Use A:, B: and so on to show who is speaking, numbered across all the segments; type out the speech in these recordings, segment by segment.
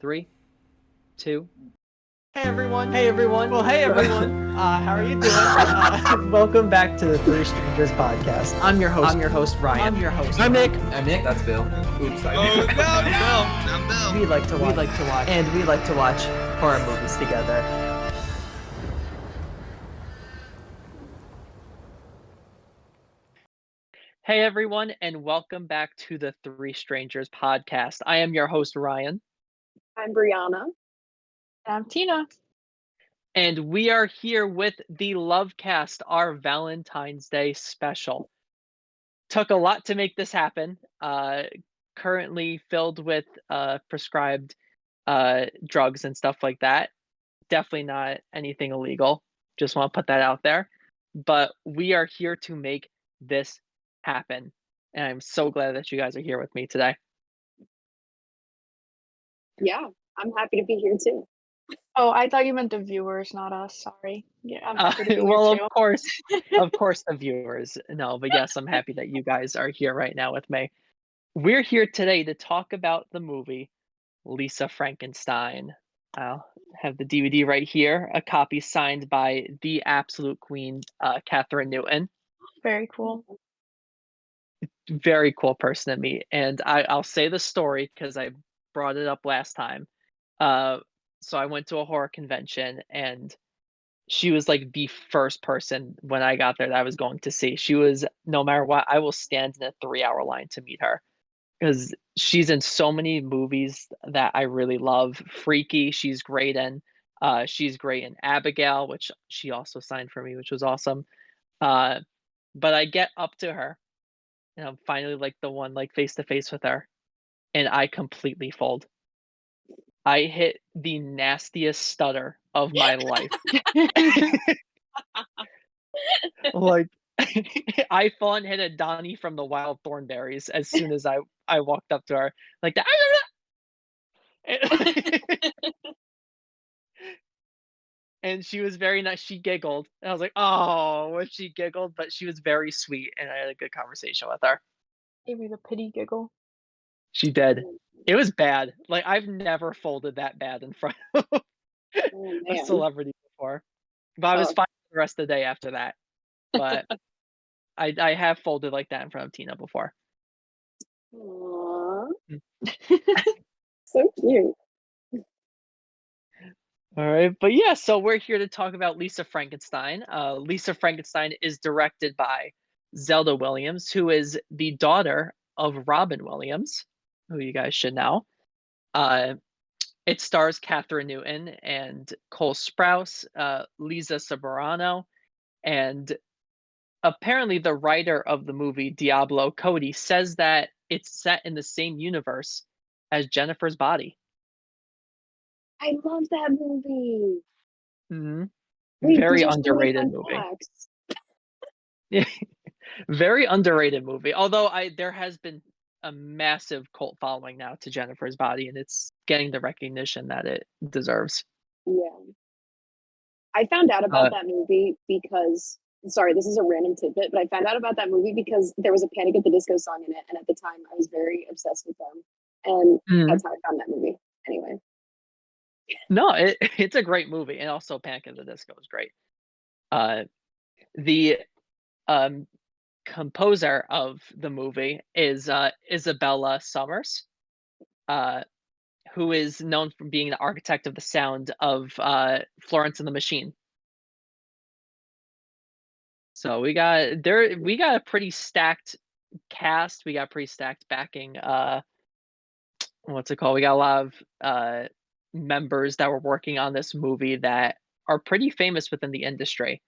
A: 3, 2.
B: Hey everyone! Hey everyone! Well, hey everyone! How are you doing? Welcome back to the Three Strangers podcast. I'm your host Ryan.
C: I'm Nick.
D: That's Bill.
C: Oops,
E: Oh, no, I'm Bill.
B: We like to watch horror movies together.
A: Hey everyone, and welcome back to the Three Strangers podcast. I am your host Ryan,
F: I'm Briana.
G: I'm Tina.
A: and we are here with the LOVEcast, our Valentine's Day special. Took a lot to make this happen. Currently filled with prescribed drugs and stuff like that. Definitely not anything illegal. Just want to put that out there. But we are here to make this happen. And I'm so glad that you guys are here with me today.
F: Yeah, I'm happy to be here too.
G: Oh, I thought you meant the viewers, not us. Sorry. Yeah, I'm happy to be here
A: Well,
G: too.
A: of course, the viewers. No, but yes, I'm happy that you guys are here right now with me. We're here today to talk about the movie Lisa Frankenstein. I'll have the DVD right here, a copy signed by the absolute queen, Catherine Newton.
G: Very cool.
A: Very cool person to meet. And I'll say the story because I brought it up last time. So I went to a horror convention and she was like the first person when I got there that I was going to see. She was, no matter what, I will stand in a 3-hour line to meet her because she's in so many movies that I really love. Freaky, she's great in. She's great in Abigail, which she also signed for me, which was awesome. But I get up to her and I'm finally like the one like face to face with her, and I completely fold. I hit the nastiest stutter of my life. Like I fall and hit a Donnie from the Wild Thornberries as soon as I walked up to her like that. And she was very nice. She giggled. And I was like, oh, when she giggled, but she was very sweet and I had a good conversation with her.
G: Gave me the pity giggle.
A: She did. It was bad. Like I've never folded that bad in front of a celebrity before. But I was fine the rest of the day after that. But I have folded like that in front of Tina before.
F: Aww. So cute.
A: All right, but yeah, so we're here to talk about Lisa Frankenstein. Lisa Frankenstein is directed by Zelda Williams, who is the daughter of Robin Williams, who you guys should know. It stars Catherine Newton and Cole Sprouse, Lisa Soberano, and apparently the writer of the movie, Diablo Cody, says that it's set in the same universe as Jennifer's Body.
F: I love that movie.
A: Mm-hmm.
F: Wait,
A: Very
F: these are so many
A: underrated
F: fun
A: movie.
F: facts.
A: Yeah, very underrated movie. Although there has been a massive cult following now to Jennifer's Body, and it's getting the recognition that it deserves.
F: Yeah. I found out about that movie because, sorry, this is a random tidbit, but I found out about that movie because there was a Panic at the Disco song in it, and at the time I was very obsessed with them, and that's how I found that movie. Anyway.
A: No, it's a great movie, and also Panic at the Disco is great. The composer of the movie is Isabella Summers, who is known for being the architect of the sound of Florence and the Machine. So we got a pretty stacked cast. We got pretty stacked backing. What's it called? We got a lot of members that were working on this movie that are pretty famous within the industry.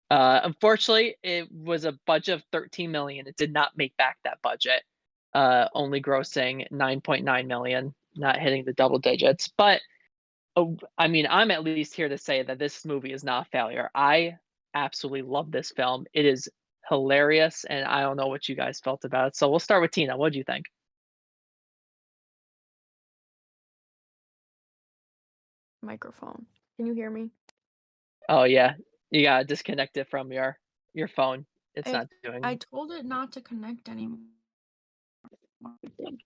A: Unfortunately, it was a budget of 13 million. It did not make back that budget, only grossing 9.9 million, not hitting the double digits. But I mean, I'm at least here to say that this movie is not a failure. I absolutely love this film. It is hilarious, and I don't know what you guys felt about it. So we'll start with Tina. What do you think?
H: Microphone. Can you hear me?
A: Oh yeah, you gotta disconnect it from your phone. It's not doing.
H: I told it not to connect anymore.
G: Can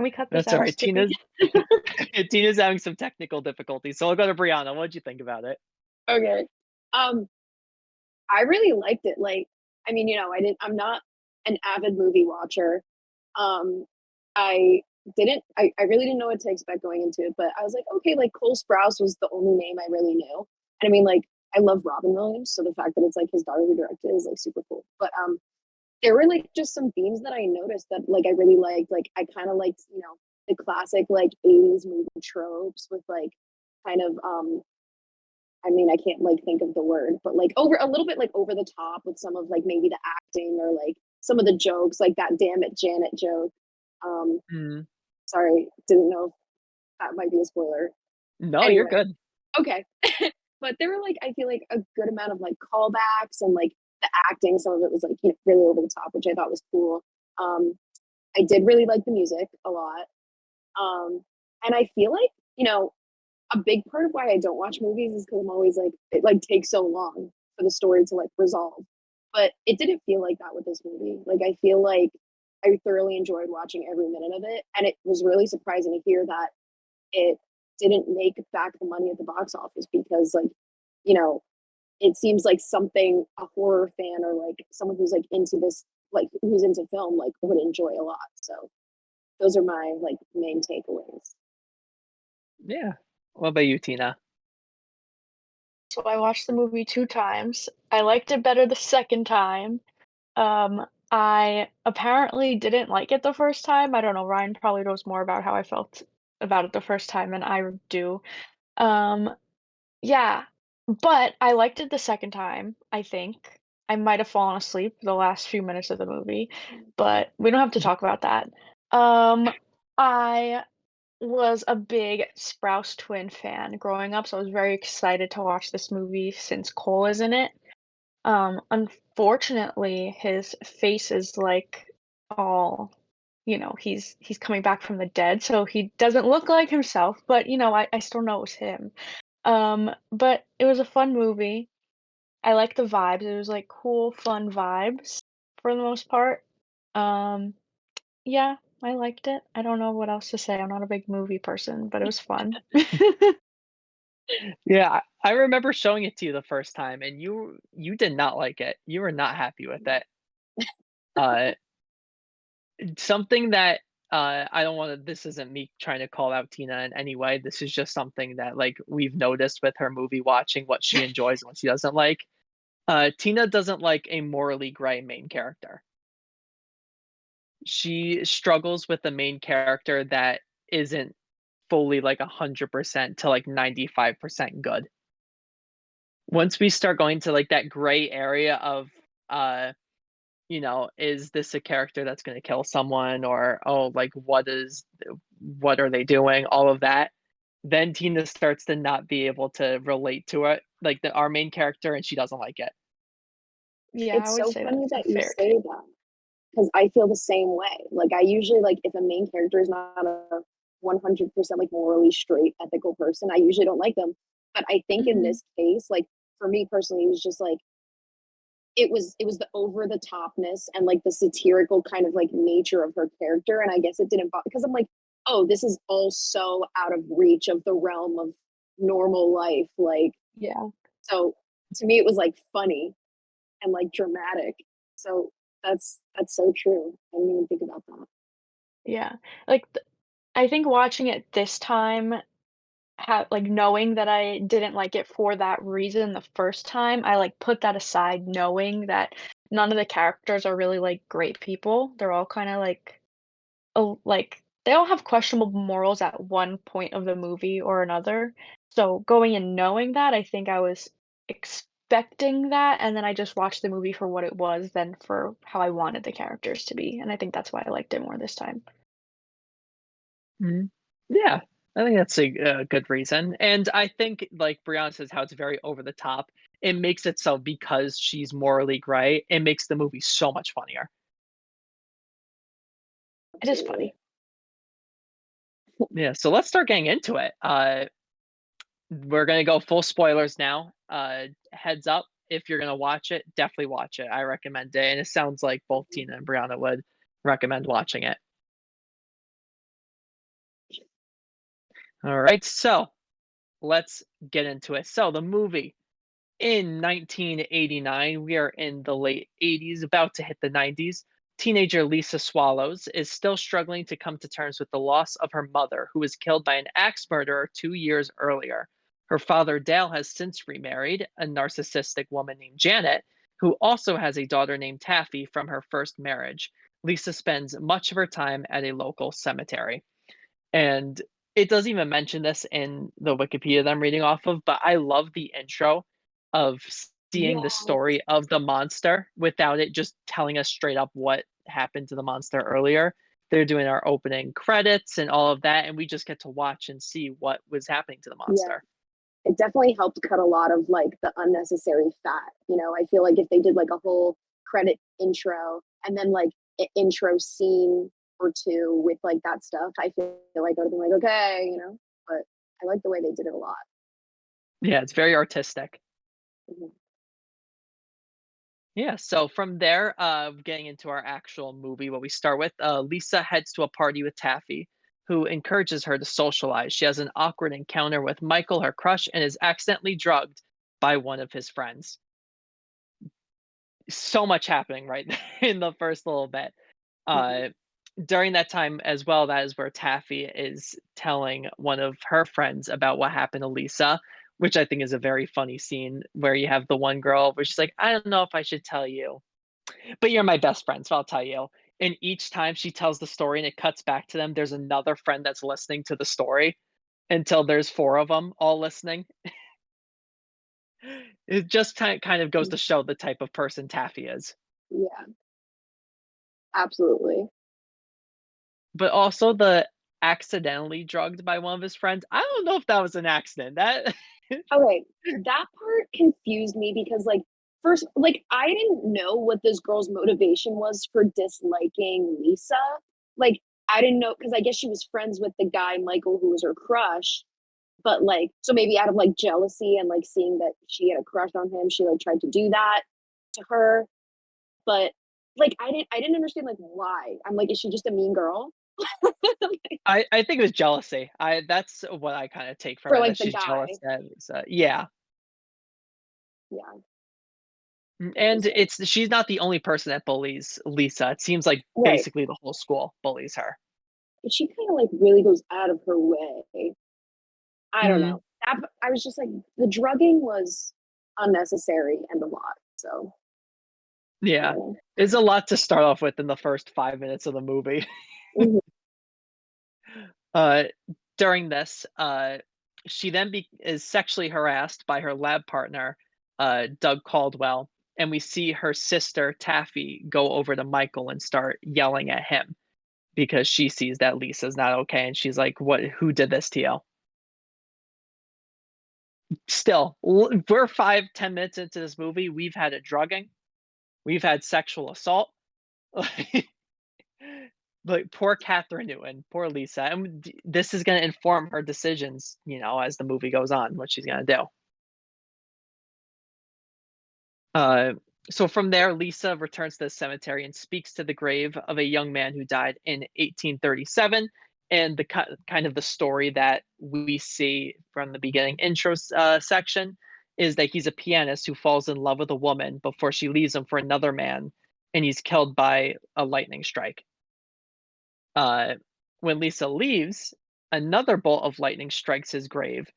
G: Can we cut this
A: That's all
G: out,
A: right.
G: Skippy?
A: Tina's having some technical difficulties, so I'll go to Brianna. What'd you think about it?
F: Okay. I really liked it. Like, I mean, I'm not an avid movie watcher. Um, I really didn't know what to expect going into it, but I was like, okay, like Cole Sprouse was the only name I really knew. And I mean, like, I love Robin Williams, so the fact that it's like his daughter who directed is like super cool. But there were like just some themes that I noticed that like I really liked. Like I kind of liked, the classic like 80s movie tropes with like kind of I mean, I can't like think of the word, but like over a little bit like over the top with some of like maybe the acting or like some of the jokes, like that "damn it, Janet" joke. Um,
A: Mm.
F: sorry, didn't know if that might be a spoiler.
A: No, you're
F: Anyway,
A: good.
F: okay. But there were like I feel like a good amount of like callbacks and like the acting. Some of it was like really over the top, which I thought was cool. I did really like the music a lot, and I feel like a big part of why I don't watch movies is because I'm always like it like takes so long for the story to like resolve. But it didn't feel like that with this movie. Like I feel like I thoroughly enjoyed watching every minute of it, and it was really surprising to hear that it didn't make back the money at the box office because you know it seems like something a horror fan or like someone who's like into this like who's into film like would enjoy a lot. So those are my like main takeaways.
A: Yeah. What about you, Tina?
G: So I watched the movie 2 times. I liked it better the second time. I apparently didn't like it the first time. I don't know, Ryan probably knows more about how I felt about it the first time than I do. Um, yeah, but I liked it the second time, I think. I might have fallen asleep the last few minutes of the movie, but we don't have to talk about that. I was a big Sprouse twin fan growing up, so I was very excited to watch this movie since Cole is in it. Unfortunately, his face is like all, he's coming back from the dead, so he doesn't look like himself, but I still know it was him. But it was a fun movie. I like the vibes. It was like cool, fun vibes for the most part. Um, yeah, I liked it. I don't know what else to say. I'm not a big movie person, but it was fun.
A: Yeah, I remember showing it to you the first time, and you did not like it. You were not happy with it. Uh, something that I don't want to. This isn't me trying to call out Tina in any way. This is just something that like we've noticed with her movie watching, what she enjoys and what she doesn't like. Tina doesn't like a morally gray main character. She struggles with a main character that isn't fully like 100% to like 95% good. Once we start going to like that gray area of uh is this a character that's going to kill someone, or oh, like what are they doing, all of that, then Tina starts to not be able to relate to it, like our main character, and she doesn't like it.
G: Yeah, I
F: It's
G: would
F: so
G: say
F: funny
G: that's a
F: that you
G: fair
F: say
G: take.
F: that because I feel the same way. Like I usually like if a main character is not a 100% like morally straight ethical person, I usually don't like them. But I think in
G: Mhm.
F: this case, like for me personally, it was just like it was the over the topness and like the satirical kind of like nature of her character, and I guess it didn't bother because I'm like, oh, this is all so out of reach of the realm of normal life. Like
G: Yeah.
F: so, to me, it was like funny and like dramatic. So that's so true. I didn't even think about that.
G: Yeah. Like, I think watching it this time, like, knowing that I didn't like it for that reason the first time, I, like, put that aside knowing that none of the characters are really, like, great people. They're all kinda, like, oh, like, they all have questionable morals at one point of the movie or another. So, going in knowing that, I think I was expecting that, and then I just watched the movie for what it was than for how I wanted the characters to be, and I think that's why I liked it more this time.
A: Mhm. Yeah, I think that's a good reason, and I think like Brianna says, how it's very over the top. It makes it so because she's morally gray, it makes the movie so much funnier.
G: It is
F: Absolutely.
G: funny.
A: Yeah, so let's start getting into it. We're gonna go full spoilers now. Heads up, if you're gonna watch it, definitely watch it. I recommend it, and it sounds like both Tina and Brianna would recommend watching it. All right, so let's get into it. So the movie in 1989, we are in the late 80s, about to hit the 90s. Teenager Lisa Swallows is still struggling to come to terms with the loss of her mother, who was killed by an axe murderer 2 years earlier. Her father, Dale, has since remarried a narcissistic woman named Janet, who also has a daughter named Taffy from her first marriage. Lisa spends much of her time at a local cemetery. And it doesn't even mention this in the Wikipedia that I'm reading off of, but I love the intro of seeing the
F: Yeah,
A: story of the monster without it just telling us straight up what happened to the monster earlier. They're doing our opening credits and all of that, and we just get to watch and see what was happening to the
F: yeah.
A: monster.
F: It definitely helped cut a lot of like the unnecessary fat. I feel like if they did like a whole credit intro and then like an intro scene or two with like that stuff, I feel like I would have been like, okay. But I like the way they did it a lot.
A: Yeah, it's very artistic.
F: Mhm.
A: Yeah, so from there, getting into our actual movie, what we start with, Lisa heads to a party with Taffy, who encourages her to socialize. She has an awkward encounter with Michael, her crush, and is accidentally drugged by one of his friends. So much happening right in the first little bit.
F: Mhm.
A: Uh, During that time as well, that is where Taffy is telling one of her friends about what happened to Lisa, which I think is a very funny scene where you have the one girl where she's like, I don't know if I should tell you, but you're my best friend, so I'll tell you. And each time she tells the story and it cuts back to them, there's another friend that's listening to the story until there's four of them all listening. It just kind of goes to show the type of person Taffy is.
F: Yeah, absolutely.
A: But also the accidentally drugged by one of his friends. I don't know if that was an accident. That
F: Okay, that part confused me because, like, first, like, I didn't know what this girl's motivation was for disliking Lisa. Like, I didn't know because I guess she was friends with the guy Michael who was her crush. But like, so maybe out of like jealousy and like seeing that she had a crush on him, she like tried to do that to her. But like, I didn't understand like why. I'm like, is she just a mean girl?
A: I think it was jealousy. I That's what I kind of take from
F: For
A: it,
F: like
A: that
F: the
A: she's jealous
F: guy.
A: that yeah.
F: Yeah, that
A: And
F: was it.
A: she's not the only person that bullies Lisa. It seems like
F: Right.
A: basically the whole school bullies her.
F: But she kind of like really goes out of her way. I don't
A: Mhm.
F: know. I was just like, the drugging was unnecessary and a lot. So I
A: Yeah.
F: don't know.
A: It's a lot to start off with in the first 5 minutes of the movie.
F: Mhm.
A: Uh, During this, she then is sexually harassed by her lab partner, Doug Caldwell, and we see her sister Taffy go over to Michael and start yelling at him because she sees that Lisa's not okay, and she's like, "What? Who did this to you?" Still, we're 5-10 minutes into this movie. We've had a drugging, we've had sexual assault. But poor Catherine Newton, poor Lisa, and this is going to inform her decisions, as the movie goes on, what she's going to do. Uh, so from there, Lisa returns to the cemetery and speaks to the grave of a young man who died in 1837. And the kind of the story that we see from the beginning intro section is that he's a pianist who falls in love with a woman before she leaves him for another man, and he's killed by a lightning strike. Uh, when Lisa leaves, another bolt of lightning strikes his grave,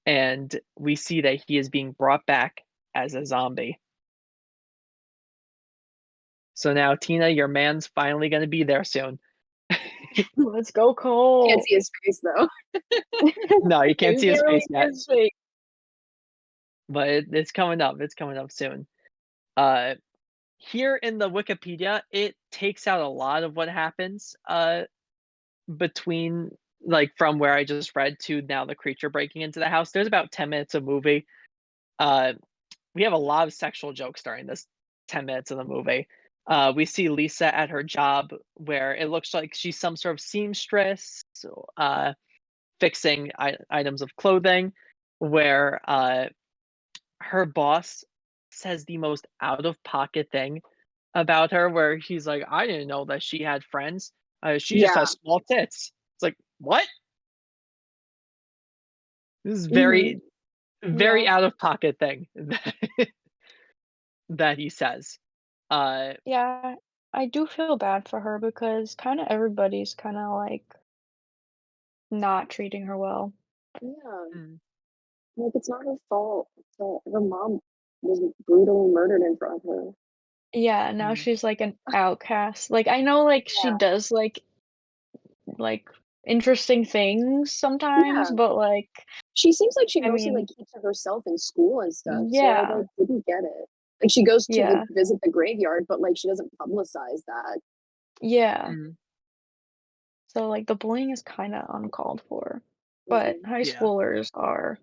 A: and we see that he is being brought back as a zombie. So now, Tina, your man's finally going to be there soon.
G: Let's go,
F: Can't
G: Cole.
F: see his face though.
A: No, you can't
G: You
A: see his
G: can't really
A: face
G: see
A: yet,
G: his face.
A: but it's coming up. It's coming up soon. Uh, Here in the Wikipedia, it takes out a lot of what happens between, like, from where I just read to now the creature breaking into the house. There's about 10 minutes of movie. Uh, we have a lot of sexual jokes during this 10 minutes of the movie. We see Lisa at her job where it looks like she's some sort of seamstress, so, fixing items of clothing, where her boss says the most out of pocket thing about her, where he's like, I didn't know that she had friends. She just
F: Yeah.
A: has small tits. It's like, what? This is very very
G: Yeah.
A: out of pocket thing that he says. Uh,
G: Yeah, I do feel bad for her because kinda everybody's kinda, like, not treating her well.
F: Yeah,
A: mm,
F: like it's not her fault that her mom was brutally murdered in front of her.
G: Yeah, now
A: mm,
G: she's, like, an outcast. Like, I know, like, she
F: Yeah,
G: does, like, interesting things sometimes,
F: yeah.
G: but, like,
F: She seems like she
G: I
F: mostly like
G: mean
F: keeps to herself in school and stuff. So I
G: yeah,
F: like didn't get it. Like she goes to
G: yeah,
F: visit the graveyard, but like she doesn't publicize that.
G: yeah.
A: mm,
G: So, like, the bullying is kinda uncalled for, but
F: Mhm.
G: high
A: yeah.
G: schoolers are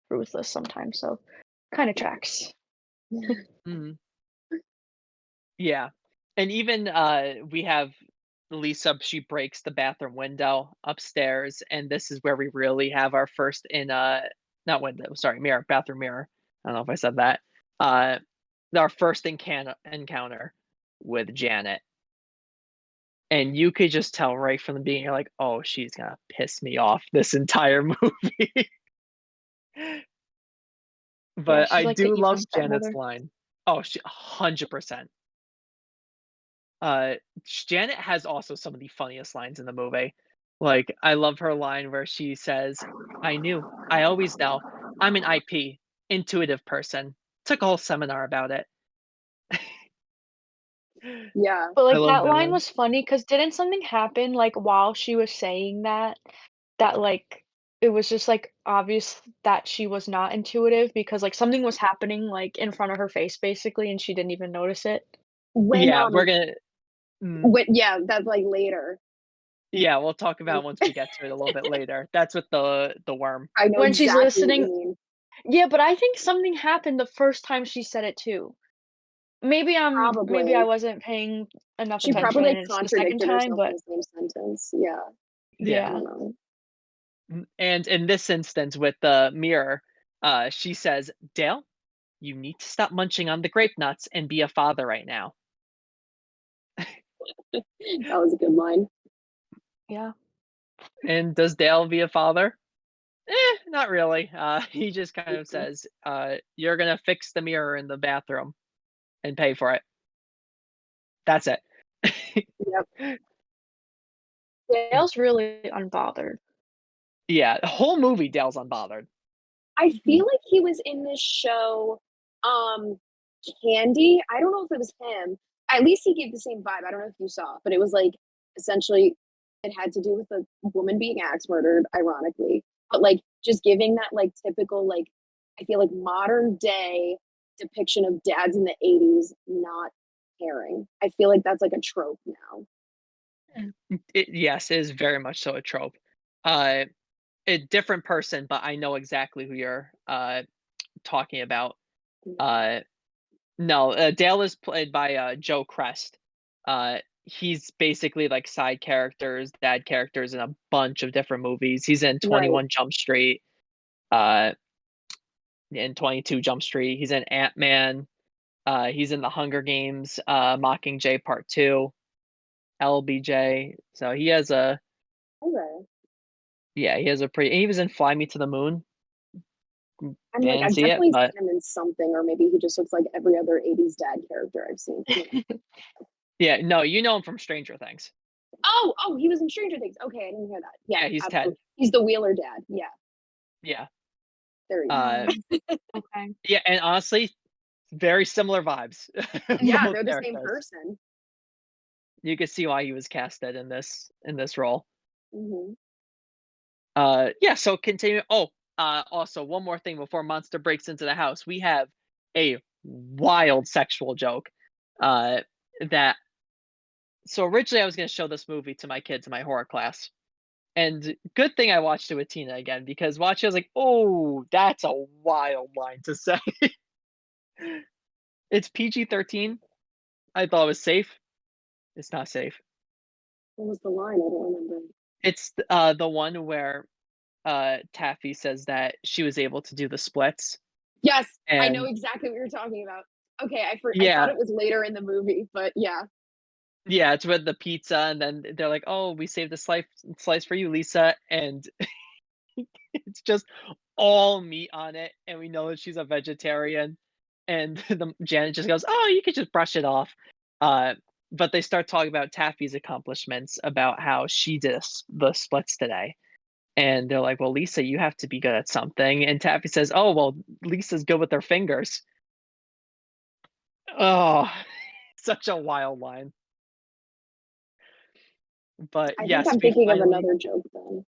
G: ruthless sometimes, so kinda tracks.
A: Mm. Yeah. And even we have Lisa, she breaks the bathroom window upstairs, and this is where we really have our first in not window, sorry, mirror, bathroom mirror. I don't know if I said that. Uh our first encounter with Janet. And you could just tell right from the beginning, you're like, oh, she's gonna piss me off this entire movie.
G: Yeah,
A: But
G: she's
A: I
G: like the
A: do
G: evil
A: love Janet's
G: stepmother.
A: line. Oh, she 100%. Uh, Janet has also some of the funniest lines in the movie. Like, I love her line where she says, "I knew. I always know. I'm an IP, intuitive person. Took a whole seminar about it."
F: Yeah.
G: But,
A: I
G: like,
A: love
G: that
A: that
G: line
A: line.
G: was funny because 'cause didn't something happen, like, while she was saying that, like, it was just, like, obvious that she was not intuitive because, like, something was happening, like, in front of her face basically, and she didn't even notice it?
F: When
A: Yeah, we're gonna
F: yeah, that's like later.
A: yeah, we'll talk about once we get to it a little bit later. That's with the worm.
F: I know
G: When she's
F: exactly what you
G: listening
F: mean.
G: yeah, but I think something happened the first time she said it too. Maybe I
F: Probably.
G: wasn't paying enough
F: She
G: attention
F: probably
G: and
F: like
G: it's the second
F: contradicted
G: time,
F: herself in
G: but
F: the same sentence. Yeah. I
A: Yeah.
G: yeah.
F: don't know.
A: And in this instance with the mirror, she says, "Dale, you need to stop munching on the grape nuts and be a father right now."
F: That was a good line.
G: Yeah.
A: And does Dale be a father? Not really. He just kind of
F: Mhm.
A: says, "You're gonna fix the mirror in the bathroom and pay for it." That's it.
F: Yep.
G: Dale's really unbothered.
A: Yeah, the whole movie, Dale's unbothered.
F: I
G: Mhm.
F: feel like he was in this show, um, Candy. I don't know if it was him. At least he gave the same vibe. I don't know if you saw, but it was like essentially it had to do with a woman being axe murdered, ironically, but like just giving that like typical like I feel like modern day depiction of dads in the 80s not caring. I feel like that's like a trope now.
A: Yes, it is very much so a trope. Uh, a different person, but I know exactly who you're talking about.
F: Yeah.
A: Uh, no, Dale is played by Joe Crest. He's basically like side characters, dad characters in a bunch of different movies. He's in
F: Right.
A: 21 Jump Street, uh, in 22 Jump Street. He's in Ant Man. He's in the Hunger Games, Mockingjay Part 2, LBJ. So he has a
F: Okay.
A: yeah, he has a pretty. He was in Fly Me to the Moon.
F: I'm like,
A: Didn't
F: I've
A: see it,
F: definitely
A: but
F: seen him in something, or maybe he just looks like every other 80s dad character I've seen. You know.
A: yeah, no, you know him from Stranger Things.
F: Oh, he was in Stranger Things. Okay, I didn't hear that. Yeah,
A: Yeah, he's Ted.
F: absolutely. He's the Wheeler dad. Yeah,
A: Yeah.
F: there he
A: Uh,
G: Mm, okay.
A: yeah, and honestly, very similar vibes.
F: Yeah,
A: Both
F: they're the same
A: characters.
F: person.
A: You could see why he was casted in this role.
F: Hmm.
A: Yeah, so continue. Oh, also one more thing before Monster breaks into the house. We have a wild sexual joke. Uh, that so originally I was going to show this movie to my kids in my horror class, and good thing I watched it with Tina again because watching I was like, oh, that's a wild line to say. It's PG-13. I thought it was safe. It's not safe.
F: What was the line? I don't remember.
A: It's the one where Taffy says that she was able to do the splits,
F: Yes, I know
A: and
F: exactly what you're talking about. Okay, I thought
A: yeah,
F: it was later in the movie, but yeah.
A: yeah, it's with the pizza, and then they're like, "Oh, we saved a slice for you, Lisa," and it's just all meat on it, and we know that she's a vegetarian. And the Janet just goes, "Oh, you could just brush it off." Uh, but they start talking about Taffy's accomplishments, about how she did the splits today. And they're like, "Well, Lisa, you have to be good at something." And Taffy says, "Oh, well, Lisa's good with her fingers." Oh, such a wild line. But
F: I think
A: yes,
F: I'm
A: we
F: thinking of
A: finally.
F: another joke then.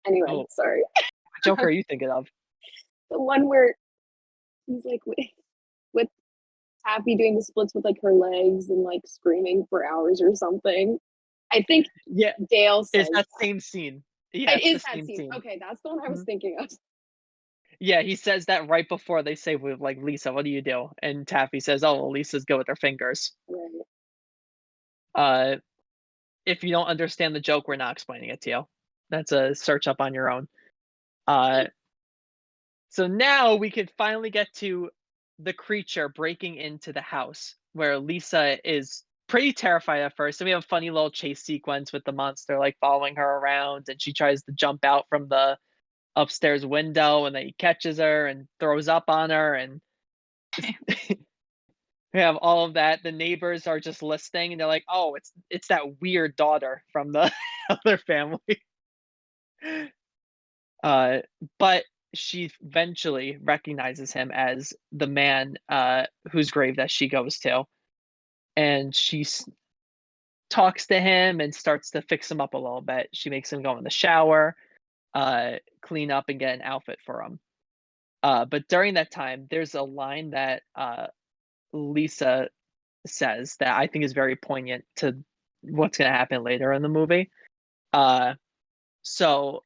F: Anyway,
A: Oh,
F: sorry.
A: what joke are you thinking of?
F: The one where he's like with Taffy doing the splits with like her legs and like screaming for hours or something. I think
A: Yeah,
F: Dale says
A: it's that
F: that.
A: same scene. Yeah,
F: It
A: it's the
F: is that
A: same
F: scene.
A: scene.
F: Okay, that's the one I was
A: Mhm.
F: thinking of.
A: Yeah, he says that right before they say, with like, "Lisa, what do you do?" And Taffy says, "Oh, well, Lisa's good with her fingers."
F: Right.
A: Uh, if you don't understand the joke, we're not explaining it to you. That's a search up on your own. Uh, so now we could finally get to the creature breaking into the house, where Lisa is pretty terrified at first. And we have a funny little chase sequence with the monster like following her around, and she tries to jump out from the upstairs window, and then he catches her and throws up on her, and we have all of that. The neighbors are just listening, and they're like, "Oh, it's that weird daughter from the other family." Uh, but she eventually recognizes him as the man whose grave that she goes to, and talks to him and starts to fix him up a little bit. She makes him go in the shower, clean up, and get an outfit for him. But during that time, there's a line that Lisa says that I think is very poignant to what's going to happen later in the movie. Uh, so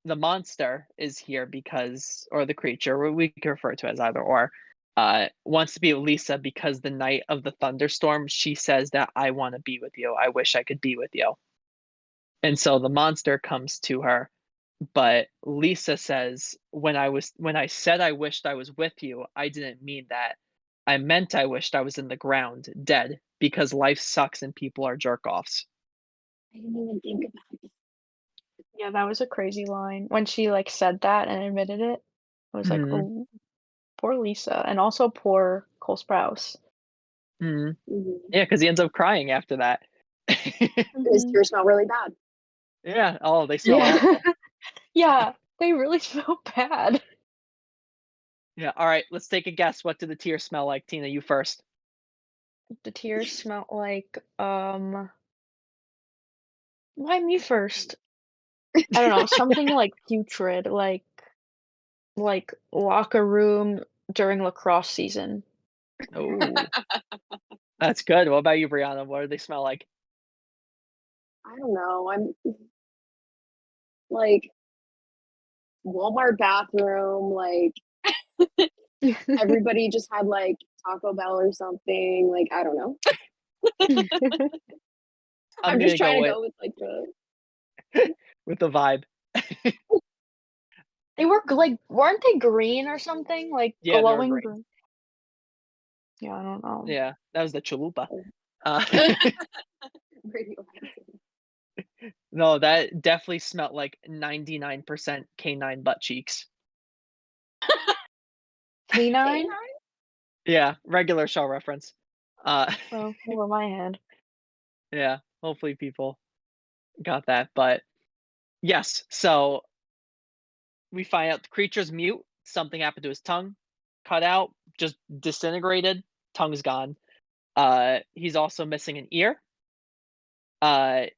A: the monster is here because, or the creature, we can refer to it as either or, wants to be with Lisa because the night of the thunderstorm, she says that I want to be with you. I wish I could be with you. And so the monster comes to her, but Lisa says, when I said I wished I was with you, I didn't mean that. I meant I wished I was in the ground, dead, because life sucks and people are jerk offs.
F: I didn't even think about it.
G: Yeah, that was a crazy line. When she, like, said that and admitted it, I was like,
A: Mhm.
G: "Oh, poor Lisa," and also poor Cole Sprouse.
A: Mhm.
F: Mhm.
A: Yeah, because he ends up crying after that.
F: His
G: Mhm.
F: tears smell really bad.
A: Yeah. Oh, they smell
G: Yeah.
A: awful.
G: Yeah, they really smell bad.
A: Yeah. All right. Let's take a guess. What do the tears smell like? Tina, you first.
G: The tears smell like, why me first? I don't know, something, like, putrid, like, locker room during lacrosse season.
A: Oh, that's good. What about you, Brianna? What do they smell like?
F: I don't know. I'm like Walmart bathroom, like everybody just had like Taco Bell or something. Like, I don't know.
A: I'm
F: I'm just
A: gonna go
F: trying to go with like the
A: with the vibe.
G: They were like, weren't they green or something? Like,
A: Yeah, they're
G: glowing
A: green.
G: green? Yeah, I don't know.
A: Yeah, that was the chalupa. Uh,
F: radioactive.
A: no, that definitely smelled like 99% canine butt cheeks.
G: Canine?
F: Canine?
A: Yeah, regular show reference. Uh,
G: Oh, over my head.
A: yeah, hopefully people got that. But yes, so we find out the creature's mute. Something happened to his tongue, cut out, just disintegrated. Tongue's gone. He's also missing an ear.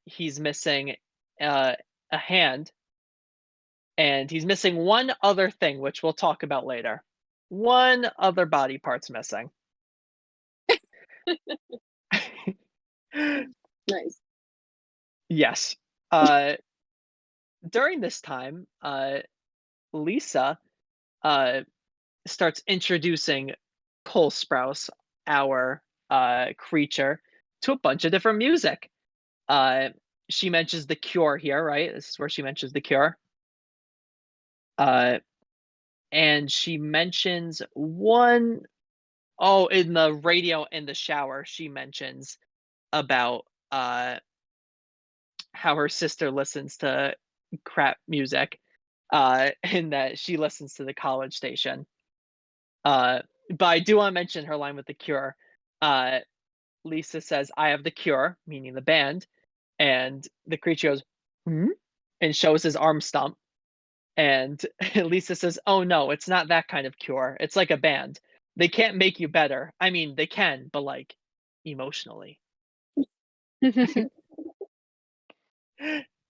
A: He's missing a hand, and he's missing one other thing, which we'll talk about later. One other body part's missing.
F: Nice.
A: Yes. During this time, Lisa uh, starts introducing Cole Sprouse, our creature, to a bunch of different music. Uh, she mentions The Cure here, right? This is where she mentions The Cure. Uh, and she mentions one, oh, in the radio in the shower, she mentions about how her sister listens to crap music. in that she listens to the college station. But I do want to mention her line with the Cure. Uh, Lisa says, "I have the cure," meaning the band, and the creature goes, "Hmm?" and shows his arm stump. And Lisa says, "Oh no, it's not that kind of cure. It's like a band. They can't make you better. I mean, they can, but like emotionally." And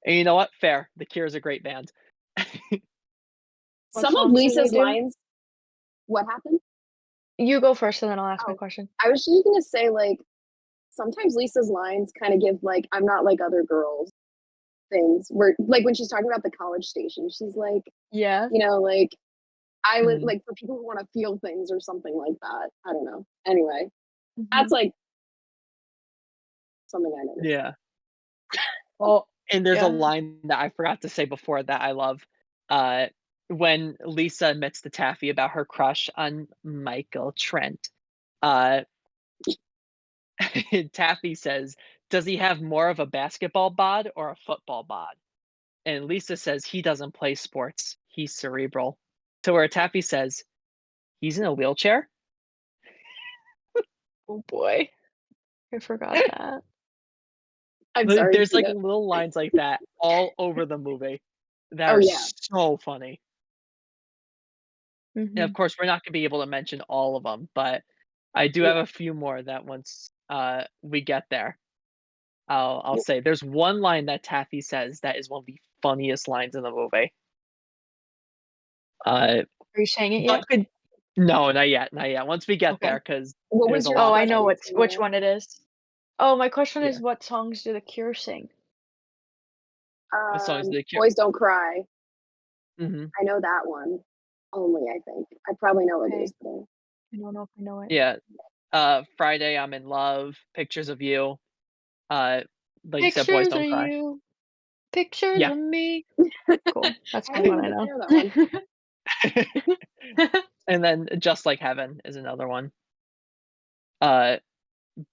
A: you know what? Fair. The Cure is a great band.
G: What
F: Some of
G: songs do they
F: Lisa's
G: do?
F: lines. What happened?
G: You go first, and then I'll ask my
F: Oh,
G: question.
F: I was just gonna say, like, sometimes Lisa's lines kind of give like "I'm not like other girls" things. Where like when she's talking about the college station, she's like,
G: Yeah.
F: like
A: Mhm.
F: like for people who want to feel things or something like that. I don't know. Anyway, that's
G: Mhm.
F: like something I noticed.
A: Yeah. Well, and there's a
G: Yeah.
A: line that I forgot to say before that I love. Uh, when Lisa admits to Taffy about her crush on Michael Trent, uh, Taffy says, "Does he have more of a basketball bod or a football bod?" And Lisa says, "He doesn't play sports. He's cerebral." To where Taffy says, "He's in a wheelchair?"
G: Oh boy, I forgot that.
F: I'm
A: Like,
F: sorry,
A: there's like
F: Tina.
A: little lines like that all over the movie that
F: Oh
A: are
F: yeah,
A: so funny. And of
G: Mhm.
A: course, we're not gonna be able to mention all of them, but I do have
F: yeah.
A: a few more that once we get there, I'll say. There's one line that Taffy says that is one of the funniest lines in the movie. Uh,
G: Are you saying it
A: but
G: yet?
A: could no, not yet, not yet. Once we get there,
G: Okay.
A: because
F: What
A: there's
F: was
A: a
F: your
G: Oh,
A: lot to
G: I know
A: say.
F: question,
G: which
F: Tina?
G: one it is. Oh, my question
A: Yeah,
G: is, what songs do the Cure sing?
A: the songs that cute.
F: Boys Don't Cry.
A: Hmm.
F: I know that one. Only I think I probably know what it
G: Okay,
F: is, but
G: I don't know if I know it.
A: Yeah. Friday, I'm in love. Pictures of you. Uh, like you said, boys
G: Pictures of
A: don't cry.
G: you, pictures
A: Yeah.
G: of me. Cool. That's
F: I
G: the
F: don't
G: only
F: even
G: one I
F: think I
G: know.
F: know that one.
A: And then Just Like Heaven is another one. Uh,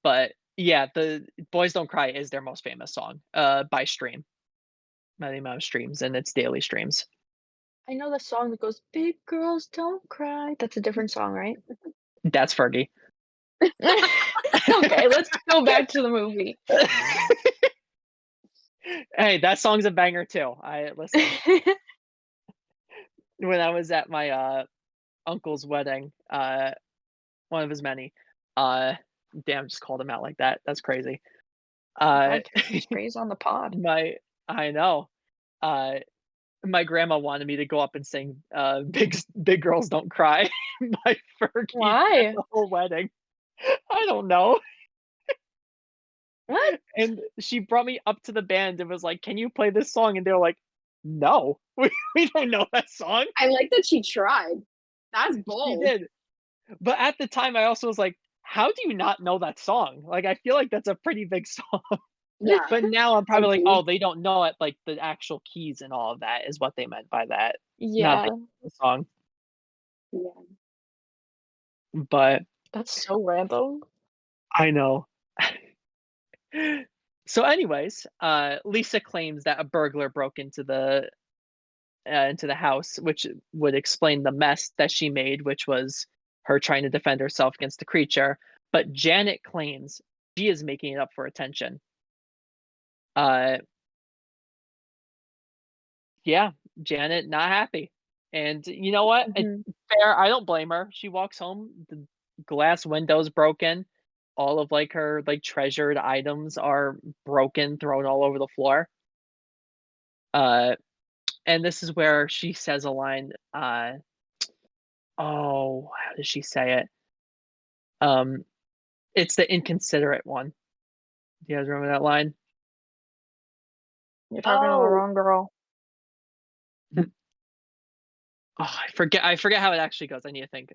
A: but yeah, the Boys Don't Cry is their most famous song, by stream, by the amount of streams, and it's daily streams.
G: I know the song that goes, "Big girls don't cry." That's a different song, right?
A: That's Fergie.
G: Okay, let's go back to the movie.
A: Hey, that song's a banger too. I listen, when I was at my uncle's wedding, one of his many, uh damn, just called him out like that. That's crazy. Uh
G: God, Christmas praise on the pod.
A: my I know. Uh my grandma wanted me to go up and sing Big Girls Don't Cry by Fergie at
G: Why?
A: the whole wedding. I don't know.
G: What?
A: And she brought me up to the band and was like, "Can you play this song?" And they were like, "No, we don't know that song."
F: I like that she tried. That's
A: She
F: bold.
A: did. But at the time, I also was like, "How do you not know that song?" Like, I feel like that's a pretty big song.
F: Yeah,
A: But now I'm probably like,
F: agreed.
A: "Oh, they don't know it, like, the actual keys and all of that is what they meant by that, not
G: Yeah,
A: the song."
F: Yeah.
A: But
G: that's so random.
A: I know. So anyways, Lisa claims that a burglar broke into the house, which would explain the mess that she made, which was her trying to defend herself against the creature. But Janet claims she is making it up for attention. Uh, yeah, Janet not happy, and you know what? It's
G: Mhm.
A: fair. I don't blame her. She walks home, the glass window's broken, all of like her like treasured items are broken, thrown all over the floor. Uh, and this is where she says a line. Oh, how does she say it? Um, it's the inconsiderate one. Do you guys remember that line?
G: You're talking to the
F: Oh,
G: wrong girl.
A: Oh, I forget how it actually goes. I need to think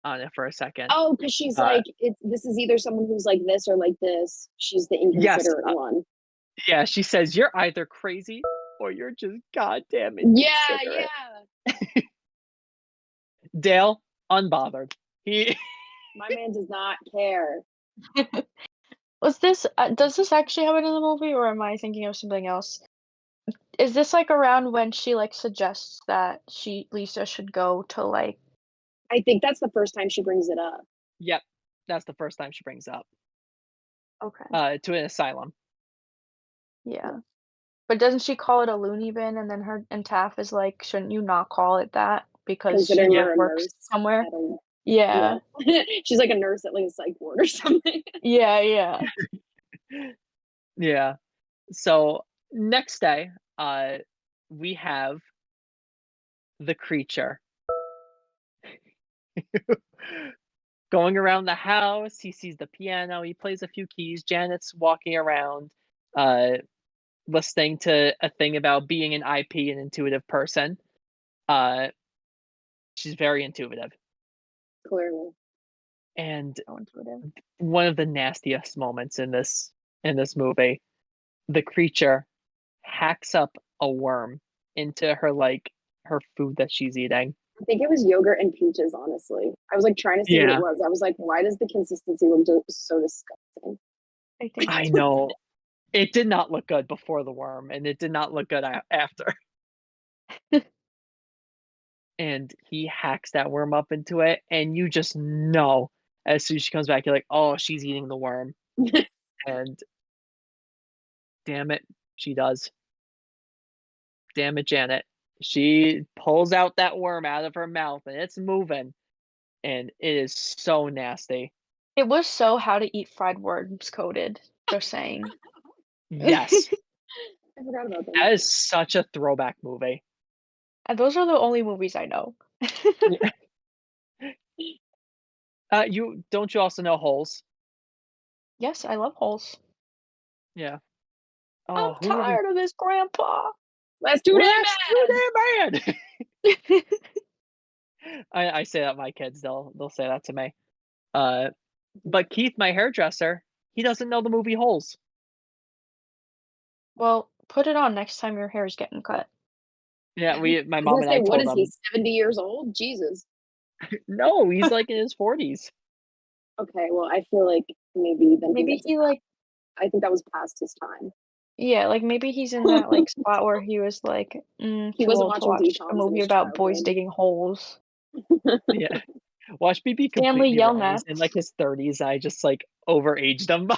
A: on it for a second.
F: oh, because she's
A: Uh,
F: like, this is either someone who's like this or like this. She's the
A: yes,
F: inconsiderate one.
A: yeah. She says you're either crazy or you're just goddamn
F: Yeah,
A: inconsiderate.
F: yeah.
A: Dale, unbothered. He
F: My man does not care.
G: Was this does this actually happen in the movie, or am I thinking of something else? is this, like, around when she, like, suggests that Lisa should go to, like
F: I think that's the first time she brings it up.
A: Yep, that's the first time she brings up,
G: okay,
A: to an asylum.
G: yeah. But doesn't she call it a loony bin, and then her and Taff is like, "Shouldn't you not call it that because she,
F: Considering
A: Yeah,
F: we're a
G: works
F: nurse
G: somewhere?"
F: at a
G: Yeah.
F: yeah. She's like a nurse at like a psych ward or something.
G: Yeah, yeah.
A: yeah. So, next day, we have the creature going around the house. He sees the piano, he plays a few keys. Janet's walking around, uh, listening to a thing about being an IP, an intuitive person. Uh, she's very intuitive.
F: Clearly.
A: And
G: So intuitive.
A: one of the nastiest moments in this movie, the creature hacks up a worm into her food that she's eating.
F: I think it was yogurt and peaches, honestly. I was like trying to see what it
A: Yeah,
F: was. I was like, why does the consistency look so disgusting?
G: I think
A: I
G: so.
A: know. It did not look good before the worm, and it did not look good after. And he hacks that worm up into it, and you just know as soon as she comes back, you're like, "Oh, she's eating the worm." And damn it, she does. Damn it, Janet. She pulls out that worm out of her mouth, and it's moving, and it is so nasty.
G: It was so How to Eat Fried Worms coded, just saying.
A: Yes,
F: I forgot about them.
A: that is such a throwback movie.
G: And those are the only movies I know.
A: Yeah. You also know Holes?
G: Yes, I love holes.
A: Yeah.
G: I'm
A: Oh, who are we?
G: tired of this, grandpa.
F: Let's do that,
A: Let's do
F: man!
A: that, man! I say that to my kids, they'll say that to me. But Keith, my hairdresser, he doesn't know the movie Holes.
G: Well, put it on next time your hair is getting cut.
A: Yeah, my
F: I was
A: mom
F: gonna
A: and
F: say,
A: I
F: what
A: told
F: is he,
A: him,
F: 70 years old? Jesus.
A: no, he's like in his 40s.
F: Okay, well, I feel like maybe then he
G: Maybe
F: gets a
G: he,
F: pass.
G: like
F: I think that was past his time.
G: yeah, like, maybe he's in that, like, spot where he was, like,
F: He
G: too
F: wasn't
G: old to
F: watching
G: watch a
F: DComs in
G: movie
F: his
G: about boys
F: childhood.
G: digging holes.
A: Yeah. Watch me be
G: Stanley
A: completely wrong. He's in
G: Yelnats.
A: like his 30s. I just like overaged him.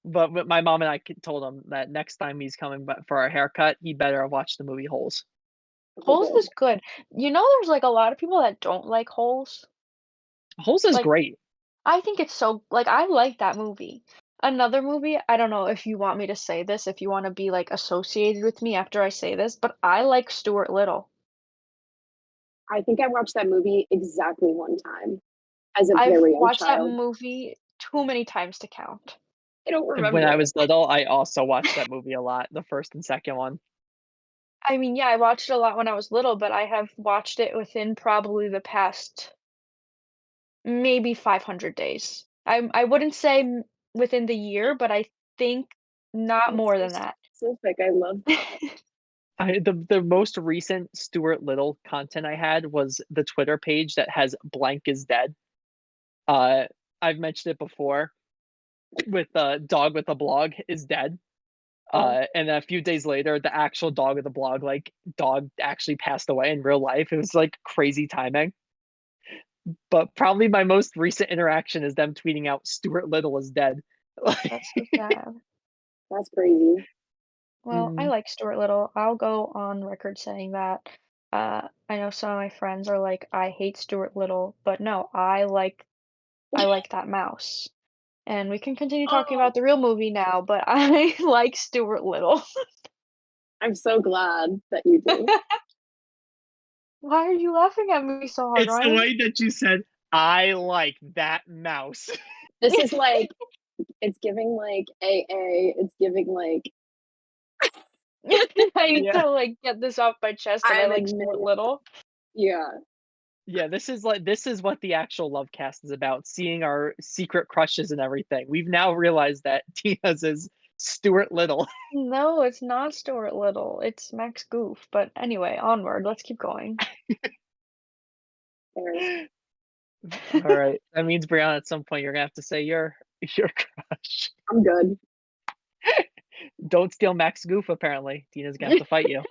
A: But my mom and I told him that next time he's coming for our haircut, he better have watched the movie Holes.
F: Okay,
G: Holes
F: good.
G: is good. You know, there's, like, a lot of people that don't like Holes.
A: Holes is
G: Like,
A: great.
G: I think it's so like, I like that movie. Another movie, I don't know if you want me to say this, if you wanna be, like, associated with me after I say this, but I like Stuart Little.
F: I think I watched that movie exactly one time as a
G: I've
F: very young
G: watched that
F: child.
G: movie too many times to count.
F: I don't
A: When I
F: remember.
A: was little, I also watched that movie a lot, the first and second one.
G: I mean, yeah, I watched it a lot when I was little, but I have watched it within probably the past maybe 500 days. I wouldn't say within the year, but I think not
F: That's
G: more
F: so
G: than that.
F: specific. I love that.
A: The most recent Stuart Little content I had was the Twitter page that has blank is dead. I've mentioned it before with the dog with a blog is dead. And a few days later, the actual dog of the blog, dog actually passed away in real life. It was like crazy timing. But probably my most recent interaction is them tweeting out Stuart Little is dead.
G: That's so sad.
F: That's crazy.
G: Well, I
A: Mm,
G: like Stuart Little. I'll go on record saying that. I know some of my friends are like, I hate Stuart Little, but no, I like that mouse. And we can continue talking
F: Oh,
G: about the real movie now, but I like Stuart Little.
F: I'm so glad that you do.
G: Why are you laughing at me so hard,
A: it's the
G: Ryan?
A: way that you said, I like that mouse.
F: This is like, it's giving like AA. It's giving like,
G: I need
A: Yeah.
G: to like get this off my chest that I
F: I'm
G: like Stuart
F: admitting.
G: Little.
F: Yeah.
A: Yeah, this is what the actual LOVEcast is about, seeing our secret crushes and everything. We've now realized that Tina's is Stuart Little.
G: No, it's not Stuart Little. It's Max Goof. But anyway, onward. Let's keep going.
F: Fair.
A: All right. That means Brianna, at some point you're gonna have to say your crush.
F: I'm good.
A: Don't steal Max Goof, apparently. Tina's gonna have to fight you.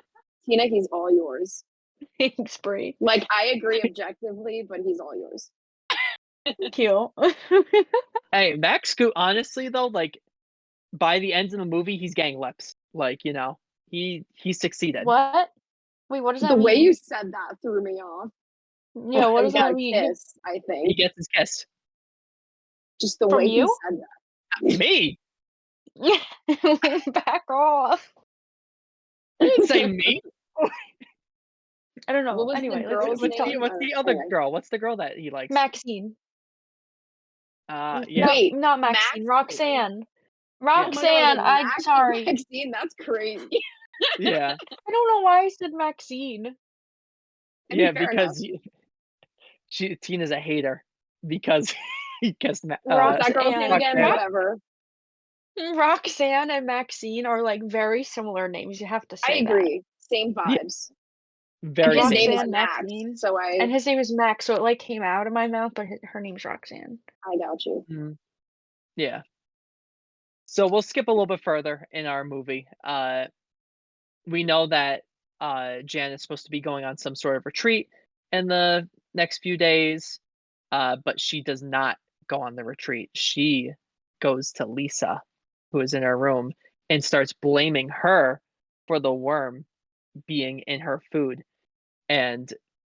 F: Tina, he's all yours.
G: Thanks, Brie.
F: Like, I agree objectively, but he's all yours.
G: Cute.
A: Hey, Max Goof, honestly, though, like, by the end of the movie, he's getting lips. Like, he succeeded.
G: What? Wait, what does that
F: The way
G: mean?
F: you said that threw me off.
G: Yeah, what
F: He
G: does
F: got
G: that
F: a
G: mean?
F: kiss, I
A: He
F: think.
A: gets his kiss.
F: Just the
G: From
F: way he
G: you?
F: said that.
A: Me?
G: Back off.
A: You didn't say me.
G: I don't know.
F: What was the
G: Anyway,
F: girl's
G: let's
F: name?
A: What's the other
F: Anyway.
A: girl? What's the girl that he likes?
G: Maxine.
A: Yeah.
F: Wait,
G: Not Maxine.
F: Max?
G: Roxanne.
F: Oh my God,
G: Roxanne.
F: like
G: I'm
F: Max and
G: sorry.
F: Maxine, that's crazy.
A: Yeah.
G: I don't know why I said Maxine.
F: I mean,
A: Yeah,
F: fair enough.
A: because Tina's a hater because he kissed
F: What's that girl's name
G: Roxanne.
F: again?
A: Roxanne.
F: Whatever.
G: Roxanne and Maxine are like very similar names. You have to
F: I
G: say that.
F: agree. Same
A: Yeah.
F: vibes.
A: Very
F: His
A: same.
F: name is
G: Roxanne,
F: Max,
G: Maxine.
F: so
G: And his name is Max, so it like came out of my mouth, but her name's Roxanne.
F: I got you.
A: Mhm. Yeah. So we'll skip a little bit further in our movie. We know that Janet's supposed to be going on some sort of retreat in the next few days, but she does not go on the retreat. She goes to Lisa, who is in her room, and starts blaming her for the worm being in her food. And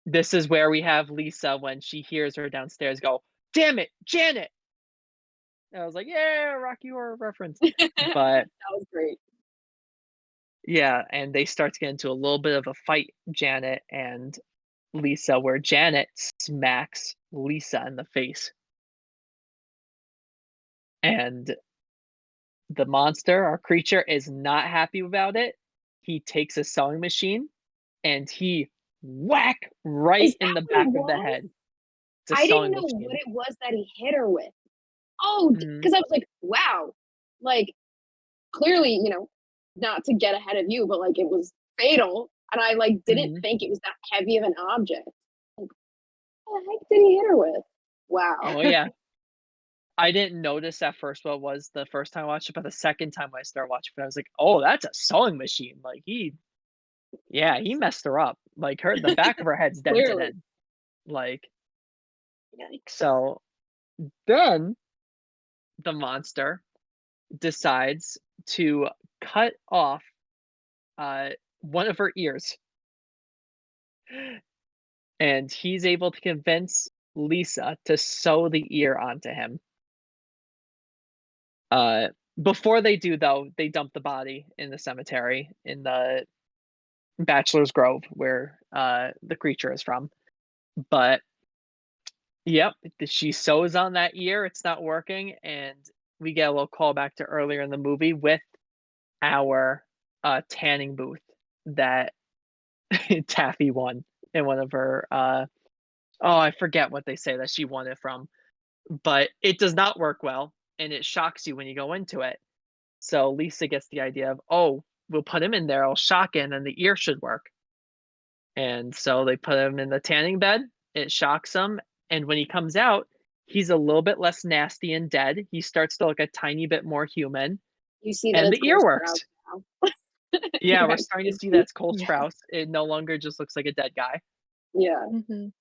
A: this is where we have Lisa when she hears her downstairs go, "Damn it, Janet!" And I was like, "Yeah, Rocky Horror reference." But
F: That was great.
A: yeah, and they start to get into a little bit of a fight, Janet and Lisa, where Janet smacks Lisa in the face. And the monster, our creature, is not happy about it. He takes a sewing machine and he whack right
F: Is
A: in
F: that
A: the
F: what it
A: back of the
F: was?
A: head. It's a
F: I didn't
A: sewing
F: know
A: machine.
F: what it was that he hit her with. Oh,
A: Mhm.
F: because I was like, wow. Like, clearly, not to get ahead of you, but like it was fatal. And I like didn't
A: Mhm.
F: think it was that heavy of an object. Like, what the heck did he hit her with? Wow.
A: Oh yeah. I didn't notice at first what it was the first time I watched it, but the second time I started watching it, I was like, "Oh, that's a sewing machine." Like he messed her up. Like the back of her head's dented
F: Clearly.
A: in. Like,
G: Yikes.
A: so then the monster decides to cut off one of her ears. And he's able to convince Lisa to sew the ear onto him. Before they do, though, they dump the body in the cemetery in the Bachelor's Grove, where the creature is from. But yep, she sews on that ear. It's not working, and we get a little callback to earlier in the movie with our tanning booth that Taffy won in one of her. I forget what they say that she won it from, but it does not work well, and it shocks you when you go into it. So Lisa gets the idea of, oh, we'll put him in there, I'll shock it, and then the ear should work. And so they put him in the tanning bed, it shocks him, and when he comes out, he's a little bit less nasty and dead. He starts to look a tiny bit more human,
F: You see that
A: and
F: it's
A: the ear
F: Cole
A: works.
F: Sprouse now.
A: Yeah, we're
F: Yeah,
A: starting to see that it's Cole
G: Yeah.
A: Sprouse. It no longer just looks like a dead guy.
F: Yeah.
G: Mhm.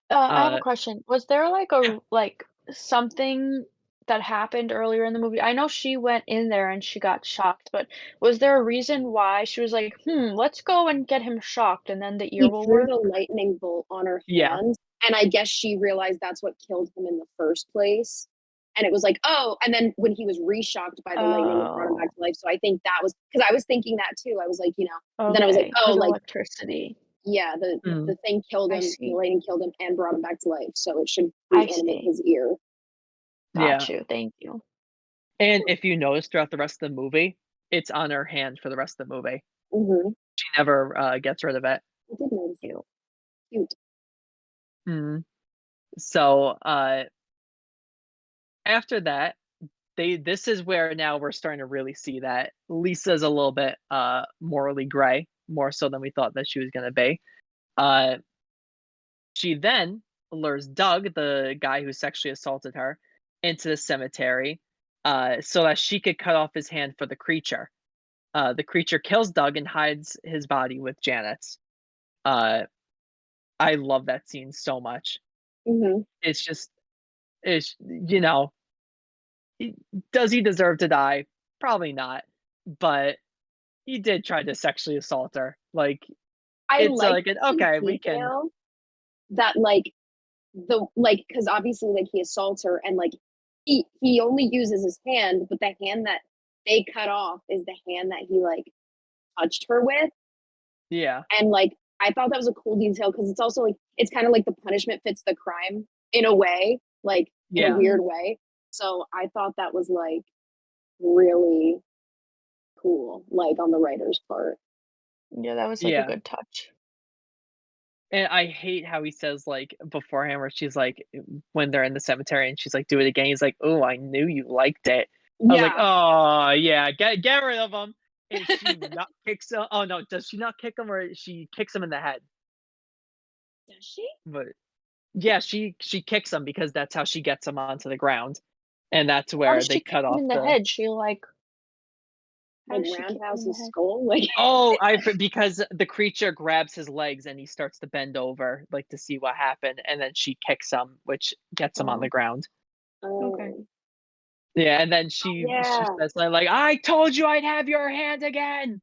G: I have a question. Was there like something that happened earlier in the movie? I know she went in there and she got shocked, but was there a reason why she was like, let's go and get him shocked and then the ear
F: He
G: will
F: threw
G: work?
F: the lightning bolt on her
A: Yeah.
F: hand, and I guess she realized that's what killed him in the first place. And it was like, oh, and then when he was re-shocked by the lightning, it brought him back to life. So I think that was because I was thinking that too. I was like, then I was like,
G: Okay,
F: oh,
G: 'cause
F: like
G: electricity.
F: yeah,
A: Mm.
F: the thing killed
G: I
F: him, the
G: see.
F: lightning killed him, and brought him back to life. So it should
G: I
F: reanimate
G: see.
F: his ear.
G: Got
A: Yeah.
G: you. Thank you.
A: And if you notice throughout the rest of the movie, it's on her hand for the rest of the movie.
F: Mm-hmm.
A: She never gets rid of it.
F: I did notice
G: Cute.
F: that. Cute.
A: Mm. So after that, this is where now we're starting to really see that Lisa's a little bit morally gray, more so than we thought that she was gonna be. She then lures Doug, the guy who sexually assaulted her, into the cemetery, so that she could cut off his hand for the creature. The creature kills Doug and hides his body with Janet's. Uh, I love that scene so much.
F: Hmm.
A: It's just, it's does he deserve to die? Probably not, but he did try to sexually assault her. Like
F: I
A: it's
F: like
A: like an
F: the
A: okay, we can.
F: detail that because obviously like he assaults her and like he only uses his hand, but the hand that they cut off is the hand that he like touched her with.
A: Yeah,
F: And like I thought that was a cool detail because it's also like it's kind of like the punishment fits the crime in a way, like in a
A: yeah,
F: weird way. So I thought that was like really cool, like on the writer's part.
G: Yeah, that was, like, a
A: yeah.
G: good touch.
A: And I hate how he says like beforehand, where she's like, when they're in the cemetery, and she's like, "Do it again." He's like, "Oh, I knew you liked it." I was like,
F: Yeah.
A: "Oh yeah, get rid of him." And she not kicks him. Oh no, does she not kick him, or she kicks him in the head?
F: Does she?
A: But yeah, she kicks him because that's how she gets him onto the ground, and that's
G: How
A: where
G: does
A: they
G: she kick
A: cut
G: him
A: off
G: in the
A: the.
G: head? She, like how
F: Like
G: does she kick him in the
F: roundhouse his
G: head?
F: skull? Like
A: Oh, because the creature grabs his legs and he starts to bend over, like to see what happened, and then she kicks him, which gets him on the
G: Oh,
A: ground.
G: okay.
F: oh
A: Yeah, and then she
F: yeah.
A: says like, "I told you I'd have your hand again."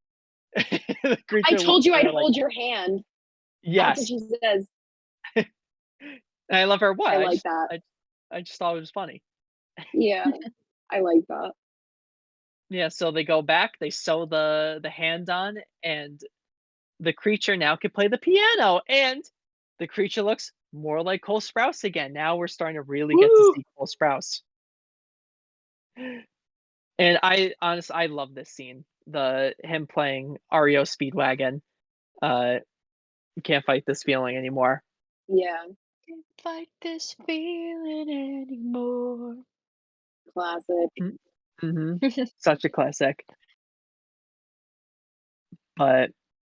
A: The
F: I
A: creature looks
F: told you
A: at
F: I'd
A: her like,
F: hold your hand. That's what
A: "Yes."
F: she says.
A: And I love her. What?
F: I
A: I
F: like
A: just,
F: that.
A: I just thought it was funny.
F: Yeah, I like that.
A: Yeah, so they go back, they sew the hand on, and the creature now can play the piano, and the creature looks more like Cole Sprouse again. Now we're starting to really get to
F: Woo!
A: see Cole Sprouse. And I honestly, I love this scene. The him playing REO Speedwagon. You can't fight this feeling anymore.
F: Yeah,
G: Can't fight this feeling anymore.
F: classic.
A: Mm-hmm. Such a classic. But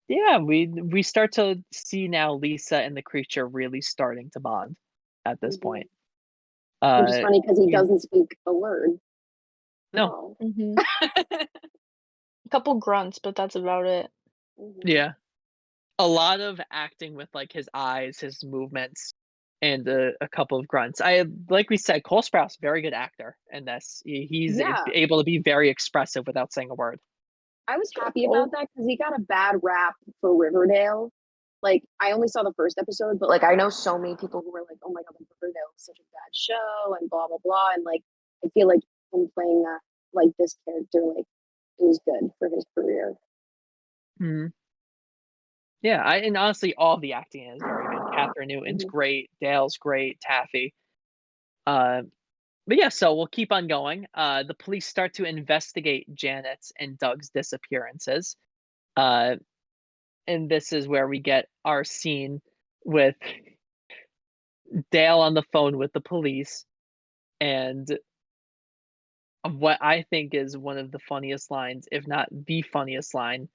A: yeah, we start to see now Lisa and the creature really starting to bond at this
F: Mhm.
A: point.
F: Which is funny because he
A: We
F: doesn't speak a word at
A: no,
F: all.
G: Mhm. A couple grunts, but that's about it.
F: Mhm.
A: yeah, a lot of acting with like his eyes, his movements, and a couple of grunts. I like we said, Cole Sprouse, very good actor, and he's
F: Yeah,
A: able to be very expressive without saying a word.
F: I was happy about
G: Oh,
F: that because he got a bad rap for Riverdale. Like, I only saw the first episode, but like, I know so many people who were like, "Oh my god, like, Riverdale is such a bad show," and blah blah blah. And like, I feel like him playing that, like this character, like, it was good for his career.
A: Mhm. Yeah, and honestly, all the acting is very good. Catherine Newton's
F: Mhm.
A: great, Dale's great, Taffy. Uh, but yeah, so we'll keep on going. The police start to investigate Janet's and Doug's disappearances. Uh, and this is where we get our scene with Dale on the phone with the police, and what I think is one of the funniest lines, if not the funniest line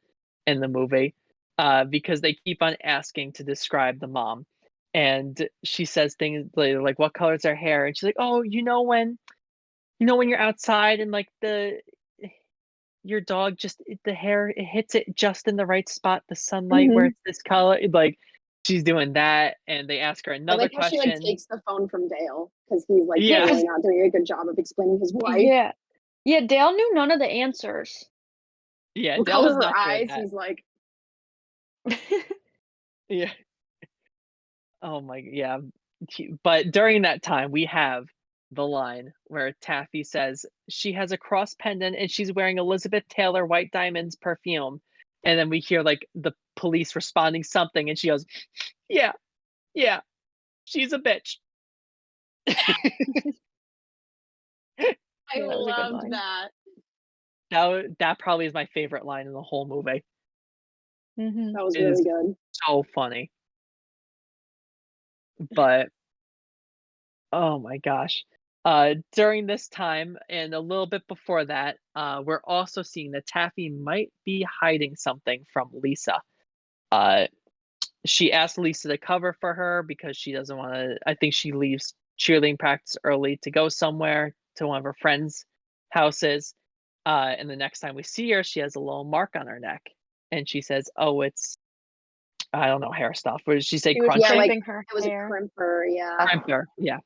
A: in the movie, because they keep on asking to describe the mom. And she says things like, "What color's her hair?" And she's like, "Oh, when you're outside and like your dog just the hair it hits it just in the right spot, the sunlight where
F: Mhm.
A: it's this color." Like she's doing that, and they ask her
F: I
A: another
F: like how she like
A: question.
F: takes the phone from Dale because he's like
G: yeah,
A: Yeah,
F: clearly
G: 'cause
F: not doing a good job of explaining his wife.
G: yeah. Yeah, Dale knew none of the answers.
A: yeah,
F: What
A: Dell
F: color
A: is
F: her
A: not good at
F: eyes?
A: that.
F: He's like,
A: Yeah. Oh my yeah. But during that time, we have the line where Taffy says she has a cross pendant and she's wearing Elizabeth Taylor White Diamonds perfume. And then we hear like the police responding something, and she goes, "Yeah, yeah, she's a bitch."
F: I
G: Yeah, that was a good
F: loved
G: line.
F: that.
A: That probably is my favorite line in the whole movie.
G: Mhm.
F: That was
A: It
F: really
A: is
F: good.
A: so funny. But oh my gosh. During this time and a little bit before that, we're also seeing that Taffy might be hiding something from Lisa. Uh, she asked Lisa to cover for her because she doesn't want to. I think she leaves cheerleading practice early to go somewhere to one of her friends' house is. And the next time we see her, she has a little mark on her neck, and she says, "Oh, it's I don't know, hair stuff." Or did she say
G: She was
A: crunch?
F: Yeah, like
G: crimping her
F: it was a
G: hair.
F: crimper, yeah.
A: Crimper, yeah.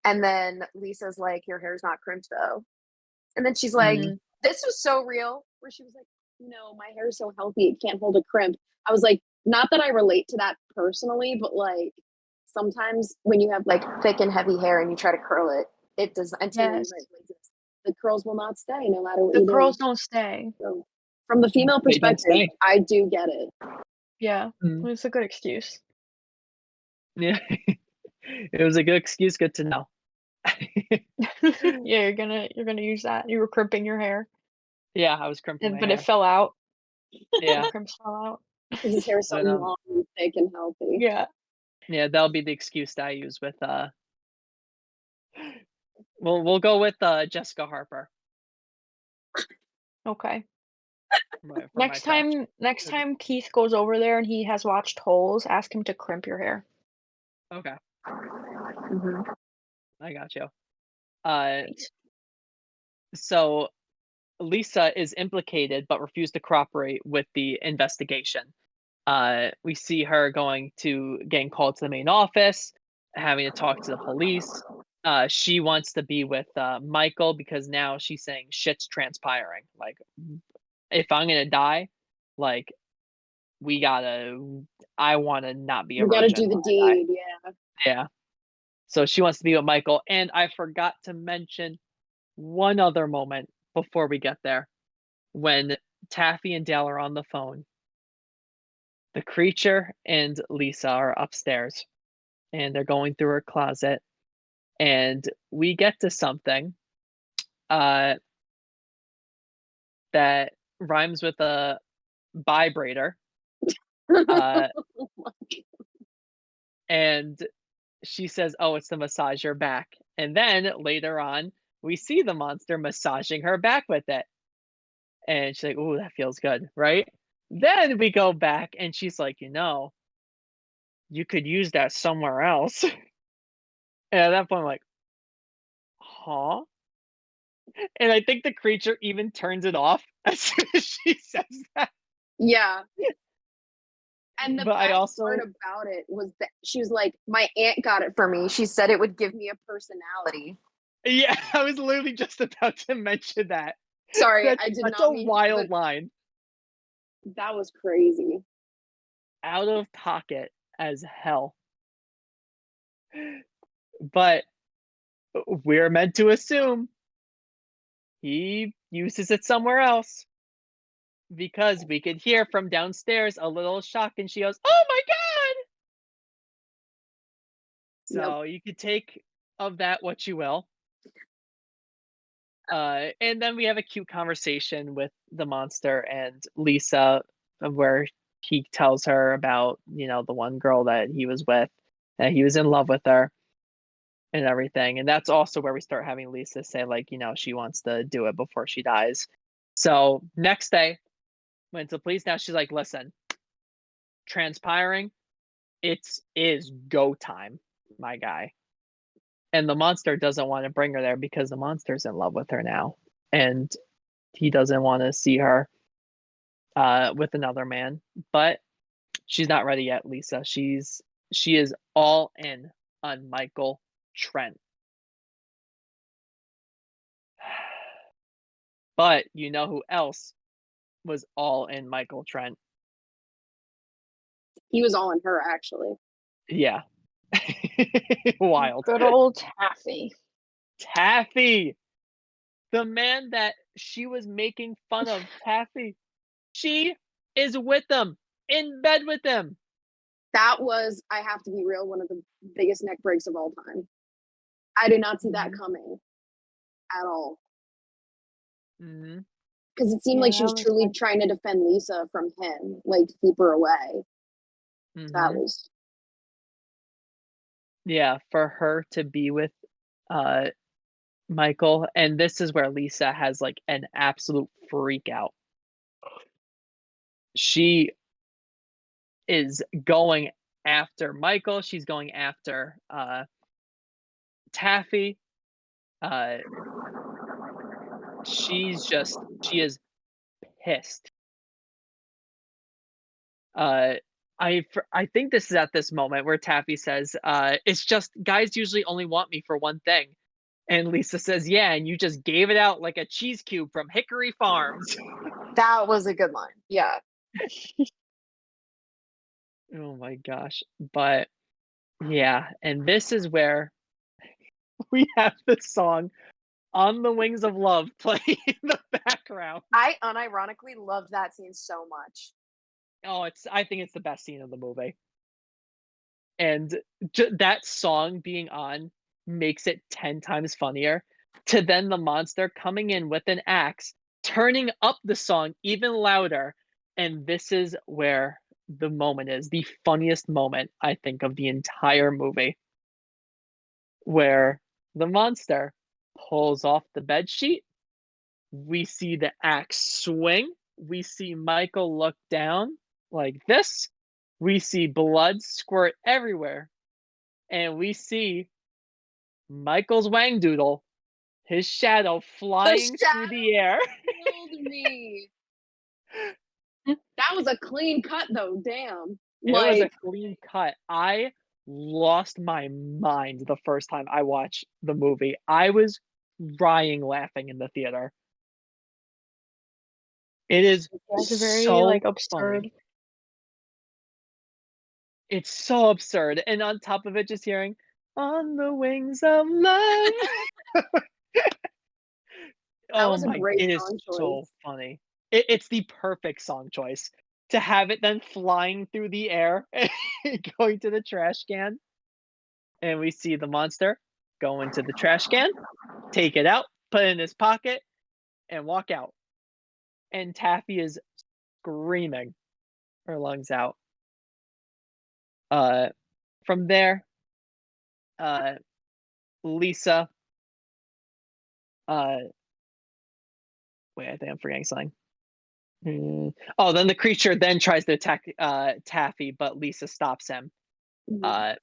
F: And then Lisa's like, "Your hair's not crimped though." And then she's like,
G: Mhm.
F: "This was so real." Where she was like, "No, my hair is so healthy, it can't hold a crimp." I was like, not that I relate to that personally, but like sometimes when you have like thick and heavy hair and you try to curl it, it does not. Until
G: Yes.
F: the curls will not stay no matter what
G: The
F: you do.
G: curls don't stay.
F: So, from the female
A: They don't
F: perspective,
A: stay.
F: I do get it.
G: Yeah,
A: Mhm.
G: it's a good excuse.
A: Yeah. It was a good excuse, good to know.
G: Yeah, you're gonna use that. You were crimping your hair,
A: Yeah, I was crimping my
G: but it
A: hair.
G: fell out.
A: Yeah,
G: The crimps fell out.
F: Because his hair is so
A: but,
F: long and thick and healthy.
G: Yeah.
A: yeah, that'll be the excuse that I use with, we'll go with, Jessica Harper
G: Okay.
A: for my trash.
G: Next time Keith goes over there and he has watched Holes, ask him to crimp your hair.
A: Okay,
F: Mhm.
A: I got you. Uh,
G: Thanks.
A: so Lisa is implicated but refused to cooperate with the investigation. We see her getting called to the main office, having to talk to the police. She wants to be with Michael because now she's saying shit's transpiring. Like, if I'm gonna die, like we gotta. I want to not be a
F: We got to
A: virgin
F: do the
A: when I die.
F: deed, yeah.
A: Yeah. So she wants to be with Michael, and I forgot to mention one other moment before we get there when Taffy and Dale are on the phone. The creature and Lisa are upstairs and they're going through her closet, and we get to something uh that rhymes with a vibrator, uh and she says, "Oh, it's to massage your back." And then later on we see the monster massaging her back with it, and she's like, "Ooh, that feels good," right? Then we go back and she's like, "You could use that somewhere else." And at that point I'm like, huh? And I think the creature even turns it off as soon as she says that.
F: Yeah. And the
A: But I
F: best part
A: also
F: about it was that she was like, "My aunt got it for me. She said it would give me a personality."
A: yeah, I was literally just about to mention that.
F: Sorry,
A: That's
F: I did
A: such
F: not
A: a
F: mean,
A: wild
F: but
A: line.
F: that was crazy.
A: Out of pocket as hell. But we're meant to assume he uses it somewhere else because we could hear from downstairs a little shock and she goes, "Oh my god!"
F: Yep.
A: So you could take of that what you will. And then we have a cute conversation with the monster and Lisa, where he tells her about, the one girl that he was with, and he was in love with her and everything. And that's also where we start having Lisa say, like, she wants to do it before she dies. So next day, went to the police. Now she's like, "Listen, transpiring, it is go time, my guy." And the monster doesn't want to bring her there because the monster's in love with her now. And he doesn't want to see her with another man. But she's not ready yet, Lisa. She is all in on Michael Trent. But you know who else was all in Michael Trent?
F: He was all in her, actually.
A: Yeah. Wild.
G: Good old Taffy.
A: Taffy. The man that she was making fun of, Taffy. She is with him, in bed with him.
F: That was, I have to be real, one of the biggest neck breaks of all time. I did not see that coming at all.
A: Mm-hmm.
F: Because it seemed
G: Yeah,
F: like she was
G: that was
F: truly
G: good.
F: trying to defend Lisa from him, like to keep her away.
A: Mm-hmm.
F: That was,
A: Yeah, for her to be with Michael, and this is where Lisa has like an absolute freak out. She is going after Michael, she's going after Taffy. she is pissed. Uh, I think this is at this moment where Taffy says, "It's just guys usually only want me for one thing," and Lisa says, "Yeah, and you just gave it out like a cheese cube from Hickory Farms."
F: That was a good line. Yeah.
A: Oh my gosh! But yeah, and this is where we have the song "On the Wings of Love" playing in the background.
F: I unironically loved that scene so much.
A: Oh, I think it's the best scene of the movie. And that song being on makes it 10 times funnier, to then the monster coming in with an axe, turning up the song even louder, and this is where the moment is, the funniest moment, I think, of the entire movie, where the monster pulls off the bed sheet, we see the axe swing, we see Michael look down like this, we see blood squirt everywhere, and we see Michael's Wangdoodle, his shadow flying through the air.
F: Killed me. That was a clean cut though, damn.
A: It was a
F: Like,
A: clean cut. I lost my mind the first time I watched the movie. I was crying laughing in the theater. It is
G: It's very,
A: so
G: like, absurd.
A: funny. It's so absurd, and on top of it, just hearing, "On the wings of love."
F: that
A: Oh
F: was a
A: my,
F: great
A: it is
F: song
A: so
F: choice.
A: funny. It's the perfect song choice to have it then flying through the air and going to the trash can, and we see the monster go into the trash can, take it out, put it in his pocket, and walk out. And Taffy is screaming her lungs out. Uh, from there, uh, Lisa, uh, wait, I think I'm forgetting something. Oh, then the creature then tries to attack Taffy, but Lisa stops him.
F: Mhm.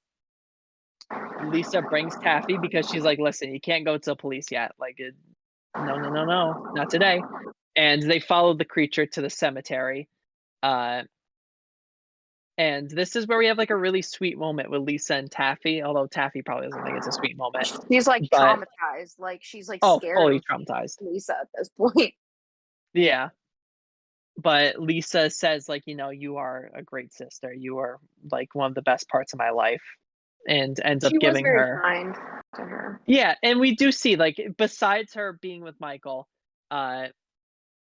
A: Lisa brings Taffy because she's like, "Listen, you can't go to the police yet. Like, no, no, no, no, not today." And they follow the creature to the cemetery. Uh, and this is where we have like a really sweet moment with Lisa and Taffy, although Taffy probably doesn't think it's a sweet moment.
F: She's like
A: But
F: traumatized. Like she's like
A: oh,
F: scared
A: fully
F: of
A: traumatized.
F: Lisa at this point.
A: Yeah. But Lisa says, like, you are a great sister. You are like one of the best parts of my life, and ends up
F: She was
A: giving
F: very
A: her.
F: kind to her.
A: Yeah, and we do see, like, besides her being with Michael, uh,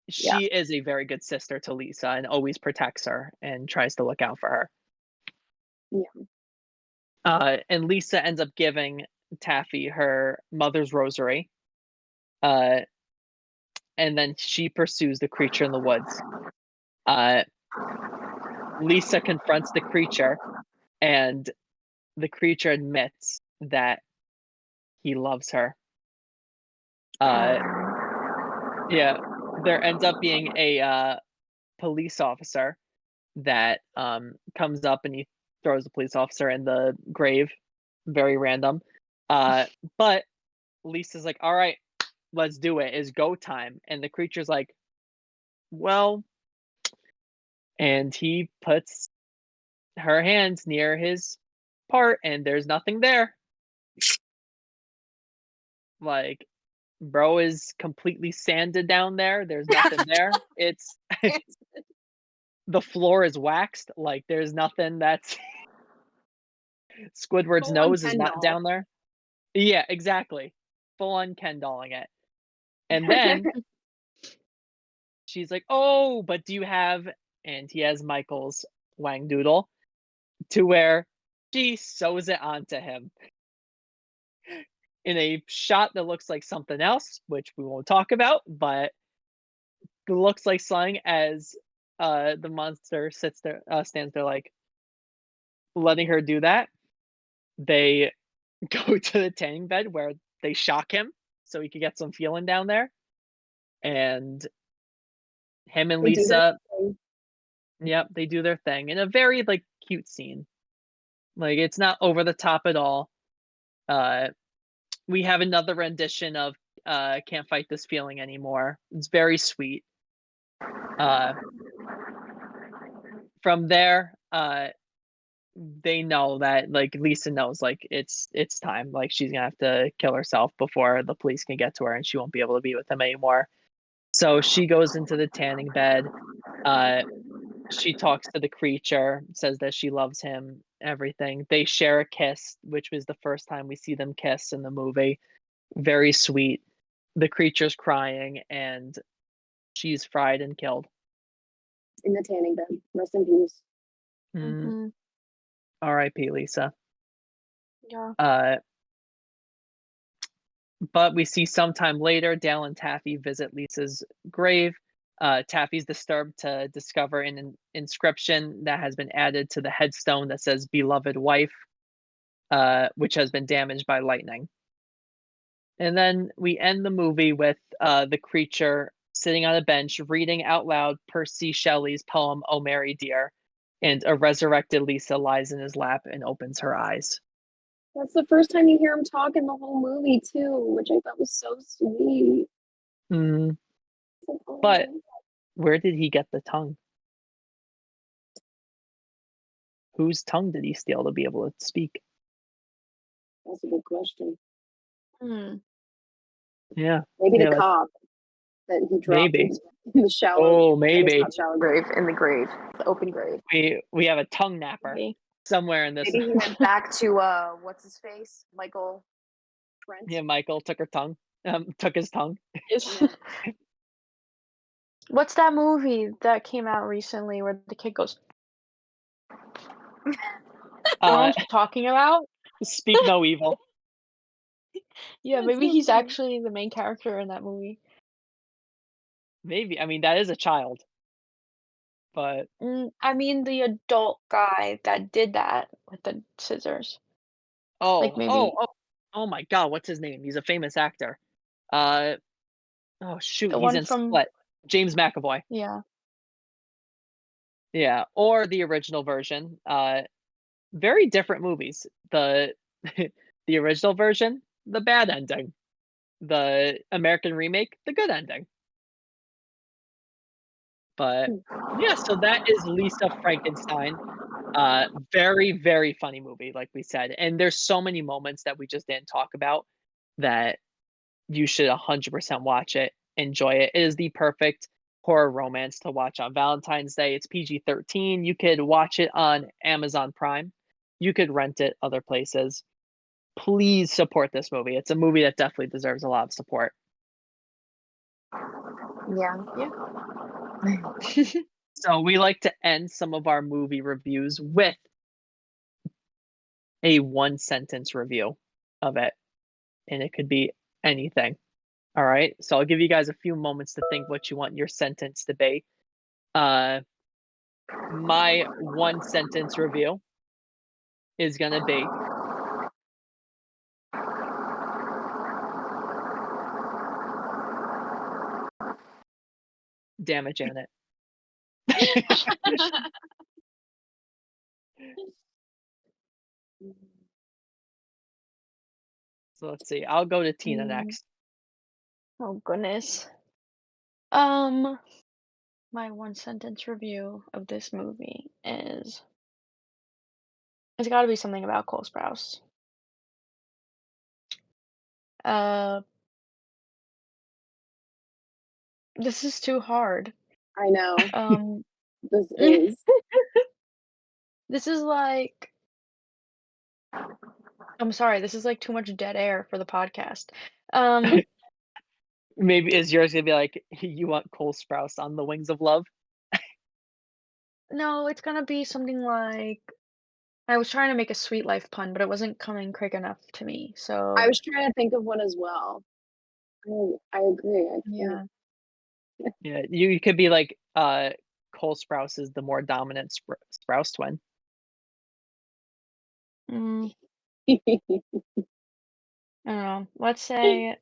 F: Yeah.
A: she is a very good sister to Lisa and always protects her and tries to look out for her.
F: Yeah.
A: And Lisa ends up giving Taffy her mother's rosary, uh, and then she pursues the creature in the woods. Uh, Lisa confronts the creature, and the creature admits that he loves her. Yeah, there ends up being a police officer that comes up and he throws the police officer in the grave. Very random. Uh, but Lisa's like, "All right, let's do it. It's go time." And the creature's like, "Well," and he puts her hands near his part, and there's nothing there. Like, bro is completely sanded down there. There's nothing there. It's the floor is waxed. Like, there's nothing that's Squidward's
F: Full on
A: nose is
F: Ken
A: not
F: doll.
A: down there. Yeah, exactly. Full on Ken dolling it. And then she's like, "Oh, but do you have," and he has Michael's Wangdoodle, to where she sews it onto him in a shot that looks like something else, which we won't talk about, but it looks like something as the monster sits there, stands there, like letting her do that. They go to the tanning bed where they shock him so he could get some feeling down there, and him and
F: They do their
A: Lisa,
F: thing.
A: yep, they do their thing in a very like cute scene. Like, it's not over the top at all. Uh, we have another rendition of can't fight this feeling anymore. It's very sweet. From there, they know that, like, Lisa knows, like, it's time, like, she's gonna have to kill herself before the police can get to her, and she won't be able to be with him anymore. So she goes into the tanning bed. She talks to the creature, says that she loves him, everything. They share a kiss, which was the first time we see them kiss in the movie. Very sweet. The creature's crying, and she's fried and killed.
F: In the tanning bed. Rest in peace.
A: Mm. R.I.P. Lisa.
G: Yeah.
A: But we see sometime later, Dale and Taffy visit Lisa's grave. Taffy's disturbed to discover an inscription that has been added to the headstone that says "Beloved Wife," which has been damaged by lightning. And then we end the movie with the creature sitting on a bench reading out loud Percy Shelley's poem "O Mary Dear," and a resurrected Lisa lies in his lap and opens her eyes.
F: That's the first time you hear him talk in the whole movie too, which I thought was so sweet.
A: Mm,
F: Like, oh,
A: but where did he get the tongue? Whose tongue did he steal to be able to speak?
F: that's a good question.
A: Yeah.
F: Maybe
A: Yeah,
F: the cop that he dropped
A: maybe.
F: into the shallow.
A: Oh,
F: I guess
A: maybe.
F: not shallow grave, in the grave, the open grave.
A: We have a tongue napper
G: Maybe.
A: somewhere in this.
F: Maybe he went back to what's his face, Michael Trent.
A: Yeah, Michael took her tongue. Took his tongue.
G: What's that movie that came out recently where the kid goes? You know what I'm talking about?
A: Speak no evil.
G: Yeah,
F: That's
G: maybe
F: so
G: he's
F: funny.
G: actually the main character in that movie.
A: Maybe. I mean, that is a child. But
G: I mean the adult guy that did that with the scissors. Like maybe
A: oh my God, what's his name? He's a famous actor. Oh shoot,
G: the
A: he's
G: one
A: in
G: from
A: Split. James McAvoy.
G: yeah.
A: Yeah, or the original version. Very different movies. The the original version, the bad ending. The American remake, the good ending. But yeah, so that is Lisa Frankenstein. Very, very funny movie, like we said. And there's so many moments that we just didn't talk about that you should 100% watch it, enjoy it. It is the perfect horror romance to watch on Valentine's Day. It's PG-13. You could watch it on Amazon Prime. You could rent it other places. Please support this movie. It's a movie that definitely deserves a lot of support.
F: Yeah.
A: So we like to end some of our movie reviews with a one sentence review of it. And it could be anything. All right. So I'll give you guys a few moments to think what you want your sentence to be. My one sentence review is going to be damn it, Janet. So let's see. I'll go to Tina next.
G: Oh goodness. My one sentence review of this movie is it's got to be something about Cole Sprouse. This is too hard.
F: I know. This
G: this
F: is.
G: is like I'm sorry, this is like too much dead air for the podcast.
A: Maybe is yours going to be like, you want Cole Sprouse on the wings of love?
G: No, it's gonna be something like I was trying to make a Sweet Life pun, but it wasn't coming quick enough to me. So
F: I was trying to think of one as well. I agree. I
G: yeah.
A: Yeah, you could be like Cole Sprouse is the more dominant Sprouse twin.
G: I don't know. Let's say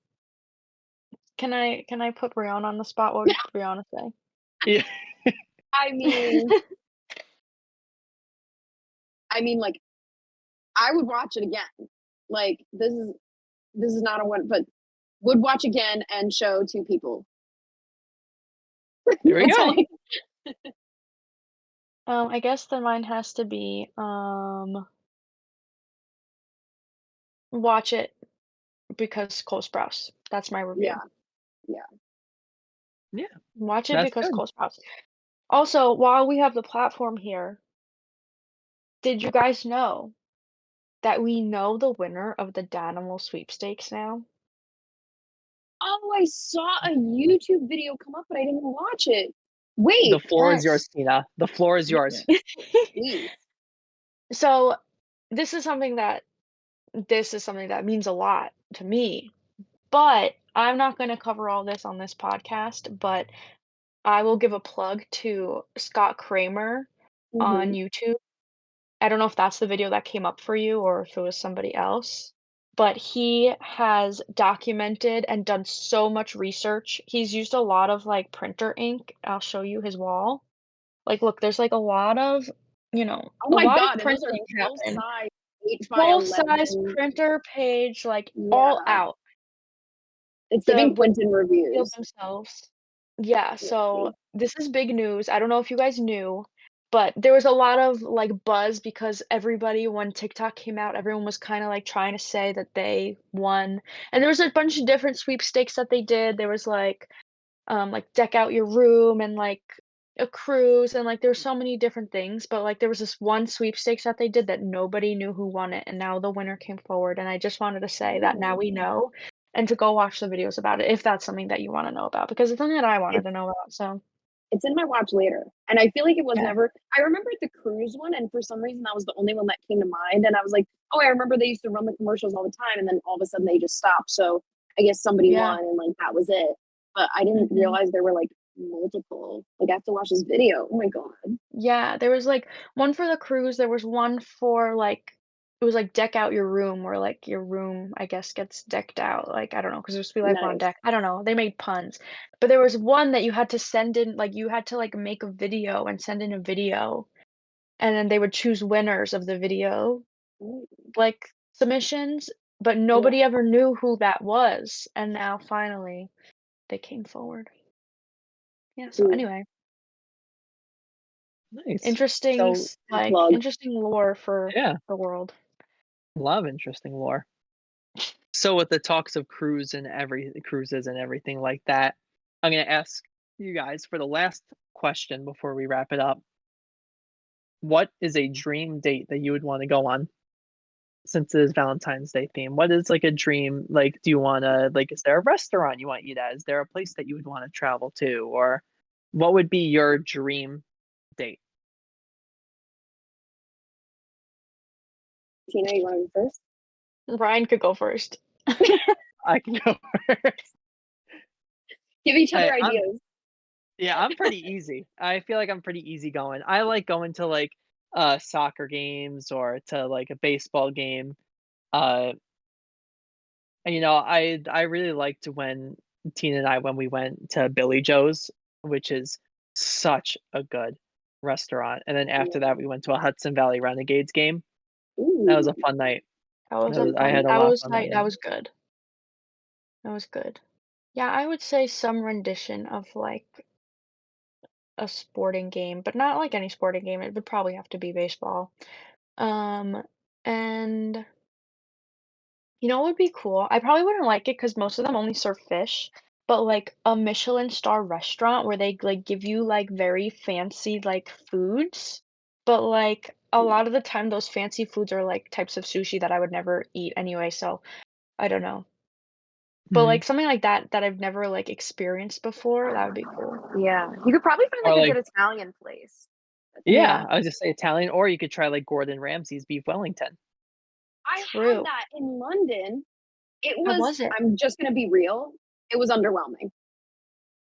G: can I put Brianna on the spot? What would Brianna say?
A: Yeah.
F: I mean, like, I would watch it again. Like, this is not a one, but Would watch again and show 2 people.
A: There we
F: That's
A: go.
F: all
G: I guess then mine has to be watch it because Cole Sprouse. That's my review.
F: Yeah.
A: Yeah,
G: Watch it
A: that's
G: because
A: good.
G: Cole Sprouse. Also, while we have the platform here, did you guys know that we know the winner of the Danimal sweepstakes now?
F: Oh, I saw a YouTube video come up, but I didn't watch it.
A: The
F: Wait,
A: floor is
G: Yes.
A: yours, Tina. The floor is yours.
F: please.
G: So this is something that means a lot to me. But I'm not going to cover all this on this podcast, but I will give a plug to Scott Kramer on
F: Mhm.
G: YouTube. I don't know if that's the video that came up for you or if it was somebody else, but he has documented and done so much research. He's used a lot of like printer ink. I'll show you his wall. Like, look, there's like a lot of,
F: Oh
G: a
F: my
G: lot of
F: god, and those are
G: printing
F: full
G: happened.
F: size 8 by
G: Full size
F: 11.
G: printer page, like all
F: Yeah.
G: out.
F: It's
G: The
F: giving
G: women
F: Quentin
G: feel
F: reviews.
G: themselves. Yeah, so
F: Really.
G: this is big news. I don't know if you guys knew, but there was a lot of like buzz because everybody, when TikTok came out, everyone was kind of like trying to say that they won. And there was a bunch of different sweepstakes that they did. There was like deck out your room and like a cruise and like there were so many different things, but like there was this one sweepstakes that they did that nobody knew who won it, and now the winner came forward, and I just wanted to say that now we know and to go watch the videos about it if that's something that you want to know about because it's something that I wanted
F: It's
G: to know about. So
F: it's in my watch later. And I feel like it was
G: yeah.
F: never I remembered the cruise one, and for some reason that was the only one that came to mind. And I was like, oh, I remember they used to run the commercials all the time, and then all of a sudden they just stopped. So I guess somebody
G: Yeah.
F: won and like that was it. But I didn't
G: Mhm.
F: realize there were like multiple. Like I have to watch this video. Oh my god.
G: Yeah, there was like one for the cruise, there was one for like it was like deck out your room where like your room I guess gets decked out. Like I don't know because there's supposed to be like on
F: Nice.
G: deck. I don't know. They made puns. But there was one that you had to send in like you had to like make a video and send in a video and then they would choose winners of the video
F: Mm,
G: like submissions, but
F: yeah.
G: nobody ever knew who that was and now finally they came forward. Yeah, so
F: Cool.
G: anyway,
A: Nice.
G: interesting
A: So
G: like
F: Plug.
G: interesting lore for
A: yeah,
G: the world.
A: love interesting lore. So with the talks of cruises and everything like that, I'm gonna ask you guys for the last question before we wrap it up. What is a dream date that you would want to go on? Since it is Valentine's Day theme, what is like a dream? Like, do you want to like? Is there a restaurant you want to eat at? Is there a place that you would want to travel to, or what would be your dream date?
F: Tina, you want to go first?
G: Ryan could go first.
A: I can go first.
F: Give each other
A: Hey,
F: ideas.
A: I'm pretty easy. I feel like I'm pretty easy going. I like going to like soccer games or to like a baseball game. Uh and, I really liked when Tina and I when we went to Billy Joe's, which is such a good restaurant. And then after
F: Yeah.
A: that we went to a Hudson Valley Renegades game. That was
F: Ooh.
A: a fun night. I had a
G: That
A: lot of
G: was
A: fun that
G: like that
A: night.
G: was good. That was good. Yeah, I would say some rendition of like a sporting game, but not like any sporting game. It would probably have to be baseball. Um, and what would be cool? I probably wouldn't like it because most of them only serve fish, but like a Michelin star restaurant where they like give you like very fancy like foods, but like a lot of the time those fancy foods are like types of sushi that I would never eat anyway, so I don't know. But
A: Mhm.
G: like something like that I've never like experienced before, that would be cool.
F: Yeah. You could probably find
A: Or
F: like a
A: like,
F: good Italian place.
A: yeah,
G: Yeah,
A: I was just say Italian, or you could try like Gordon Ramsay's beef Wellington.
F: I had
G: true.
F: that in London. It
G: How
F: was,
G: was it?
F: I'm just gonna be real. It was underwhelming.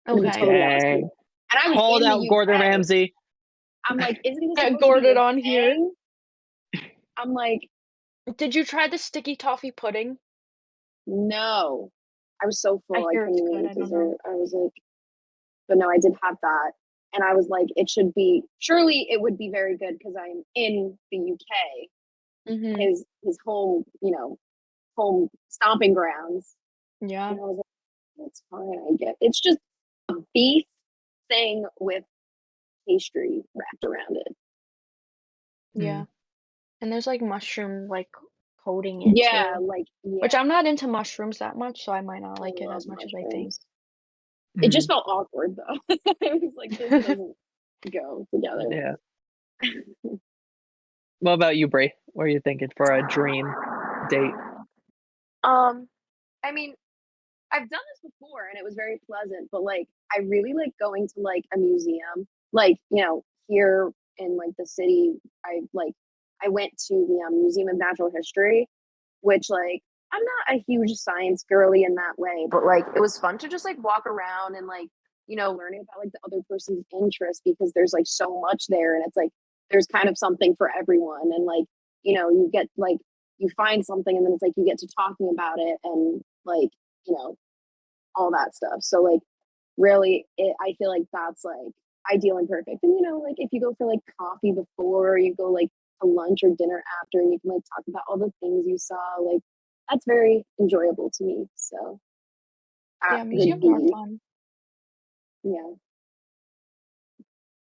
F: I'm gonna be
G: Okay.
F: totally honest with you.
A: Dang.
F: And I was
A: Called
F: in the
A: out Gordon
F: UK.
A: Ramsay.
F: I'm like, isn't this
G: Got
F: supposed to be
G: Gordon
F: your
G: on here.
F: thing? I'm like,
G: Did you try the sticky toffee pudding?
F: no. I was so
G: I
F: full I
G: hear it's
F: couldn't
G: good,
F: even
G: I
F: eat
G: don't know.
F: dessert. I was like, but no, I did have that. And I was like, it should be surely it would be very good because I'm in the UK,
G: Mhm.
F: his home, home stomping grounds.
G: Yeah.
F: And I was like, It's fine. I get it's just a beef thing with pastry wrapped around it.
G: Yeah.
A: Mm.
G: And there's like mushroom like coating it
F: Yeah,
G: too.
F: like
G: Which
F: yeah,
G: I'm not into mushrooms that much, so I might not
F: I
G: like it
F: love
G: as much as I think.
F: mushrooms. It just
A: Mm.
F: felt awkward though. It was like this doesn't go together.
A: Yeah. What about you, Brie? What are you thinking for a dream date?
F: I mean, I've done this before and it was very pleasant, but like I really like going to like a museum. Like, here in like the city, I went to the Museum of Natural History, which like I'm not a huge science girly in that way, but like it was fun to just like walk around and like, learning about like the other person's interest because there's like so much there and it's like there's kind of something for everyone and like, you get like you find something and then it's like you get to talking about it and like, you know, all that stuff. So like really I feel like that's like ideal and perfect. And like if you go for like coffee before, or you go like to lunch or dinner after and you can like talk about all the things you saw, like that's very enjoyable to me. So that
G: Yeah,
F: would
G: museums are
F: be
G: fun.
F: yeah,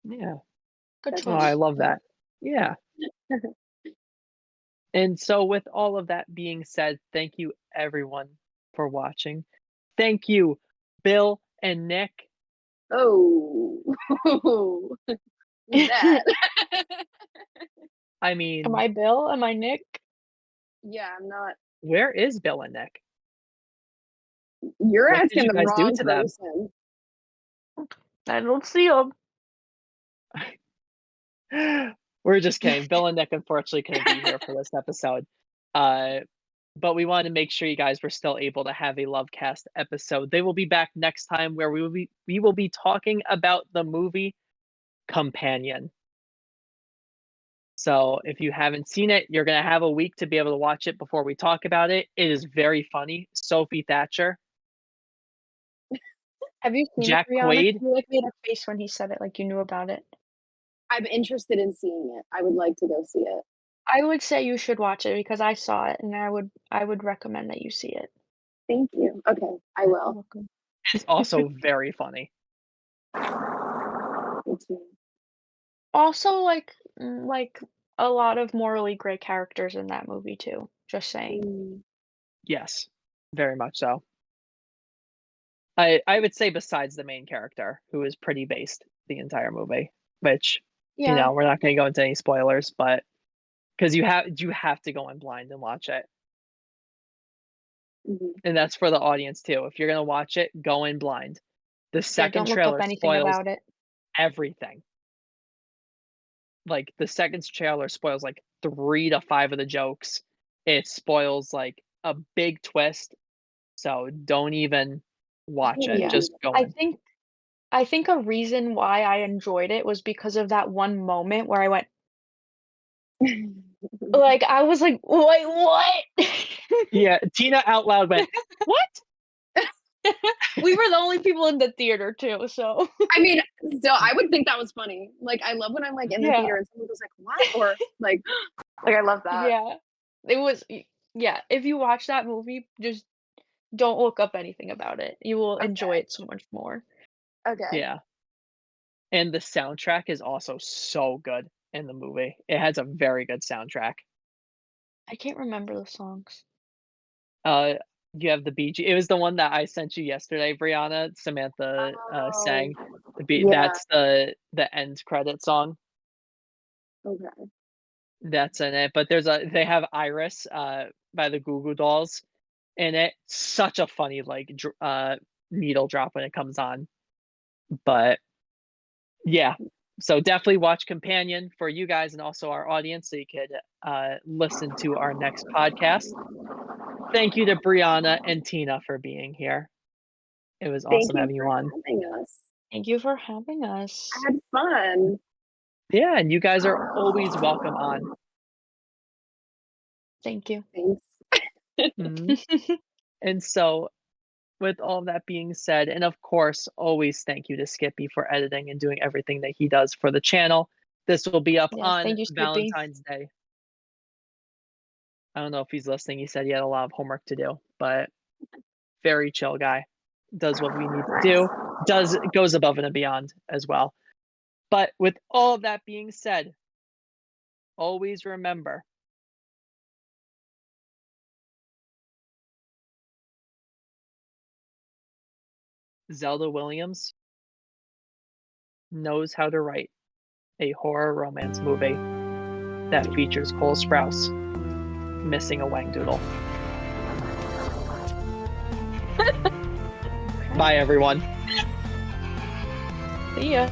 A: Yeah.
G: Good
A: Oh, I
G: choice.
A: love that. Yeah. And so, with all of that being said, thank you everyone for watching. Thank you, Bill and Nick.
F: oh who's that?
A: I
G: Am
A: mean,
G: I Bill? Am I Nick?
F: Yeah, I'm not.
A: where is Bill and Nick?
F: You're
A: What did
F: asking
A: you
F: the
A: guys do
F: wrong
A: to them?
F: person.
G: I don't see him.
A: We're just kidding. Bill and Nick unfortunately couldn't be here for this episode. Uh, but we wanted to make sure you guys were still able to have a LOVEcast episode. They will be back next time where we will be talking about the movie Companion. So if you haven't seen it, you're gonna have a week to be able to watch it before we talk about it. It is very funny. Sophie Thatcher,
G: Have you seen it,
A: Jack
G: Brianna?
A: Quaid.
G: You like made a face when he said it, like you knew about it.
F: I'm interested in seeing it. I would like to go see it.
G: I would say you should watch it because I saw it and I would recommend that you see it.
F: Thank you. Okay, I
G: You're
F: will.
G: welcome.
A: It's also very funny.
F: Me too.
G: Also, like a lot of morally gray characters in that movie too. Just saying.
F: Mm,
A: Yes, very much so. I would say besides the main character, who is pretty based the entire movie, which
G: Yeah.
A: we're not going to go into any spoilers, but because you have to go in blind and watch it,
F: mhm.
A: and that's for the audience too. If you're going to watch it, go in blind. The
G: Yeah,
A: second
G: don't look up
A: trailer
G: anything
A: spoils
G: about it.
A: everything. Like the second trailer spoils like 3 to 5 of the jokes. It spoils like a big twist. So don't even watch it.
G: Yeah.
A: Just go
G: I
A: in.
G: think I think a reason why I enjoyed it was because of that one moment where I went like, I was like, "Wait, what?"
A: Yeah, Tina out loud went, "What?"
G: We were the only people in the theater too, so
F: I mean, still, I would think that was funny. Like, I love when I'm like in the
G: yeah.
F: theater and someone goes like, "What?" or like I love that.
G: Yeah. It was yeah, if you watch that movie, just don't look up anything about it. You will enjoy
F: Okay,
G: it so much more.
F: okay.
A: Yeah, and the soundtrack is also so good in the movie. It has a very good soundtrack.
G: I can't remember the songs.
A: Uh, you have the BG. It was the one that I sent you yesterday, Brianna. Samantha
F: Oh,
A: sang.
F: yeah.
A: That's the end credit song.
F: Okay.
A: That's in it. But they have Iris by the Goo Goo Dolls in it. Such a funny like needle drop when it comes on. But yeah, so definitely watch Companion for you guys and also our audience, so you could listen to our next podcast. Thank you to Brianna and Tina for being here. It was
F: Thank
A: awesome
F: you
A: having you
F: for
A: on.
F: having us.
G: Thank you for having
F: I
G: us.
F: had fun.
A: Yeah, and you guys are always welcome on.
G: Thank you.
F: Thanks.
A: Mhm. And so, with all that being said, and of course, always thank you to Skippy for editing and doing everything that he does for the channel. This will be up
G: Yes,
A: on
G: thank you, Skippy.
A: Valentine's Day. I don't know if he's listening. He said he had a lot of homework to do, but very chill guy. does what we need to do, goes above and beyond as well. But with all of that being said, always remember, Zelda Williams knows how to write a horror romance movie that features Cole Sprouse missing a Wangdoodle. Bye, everyone.
G: See ya.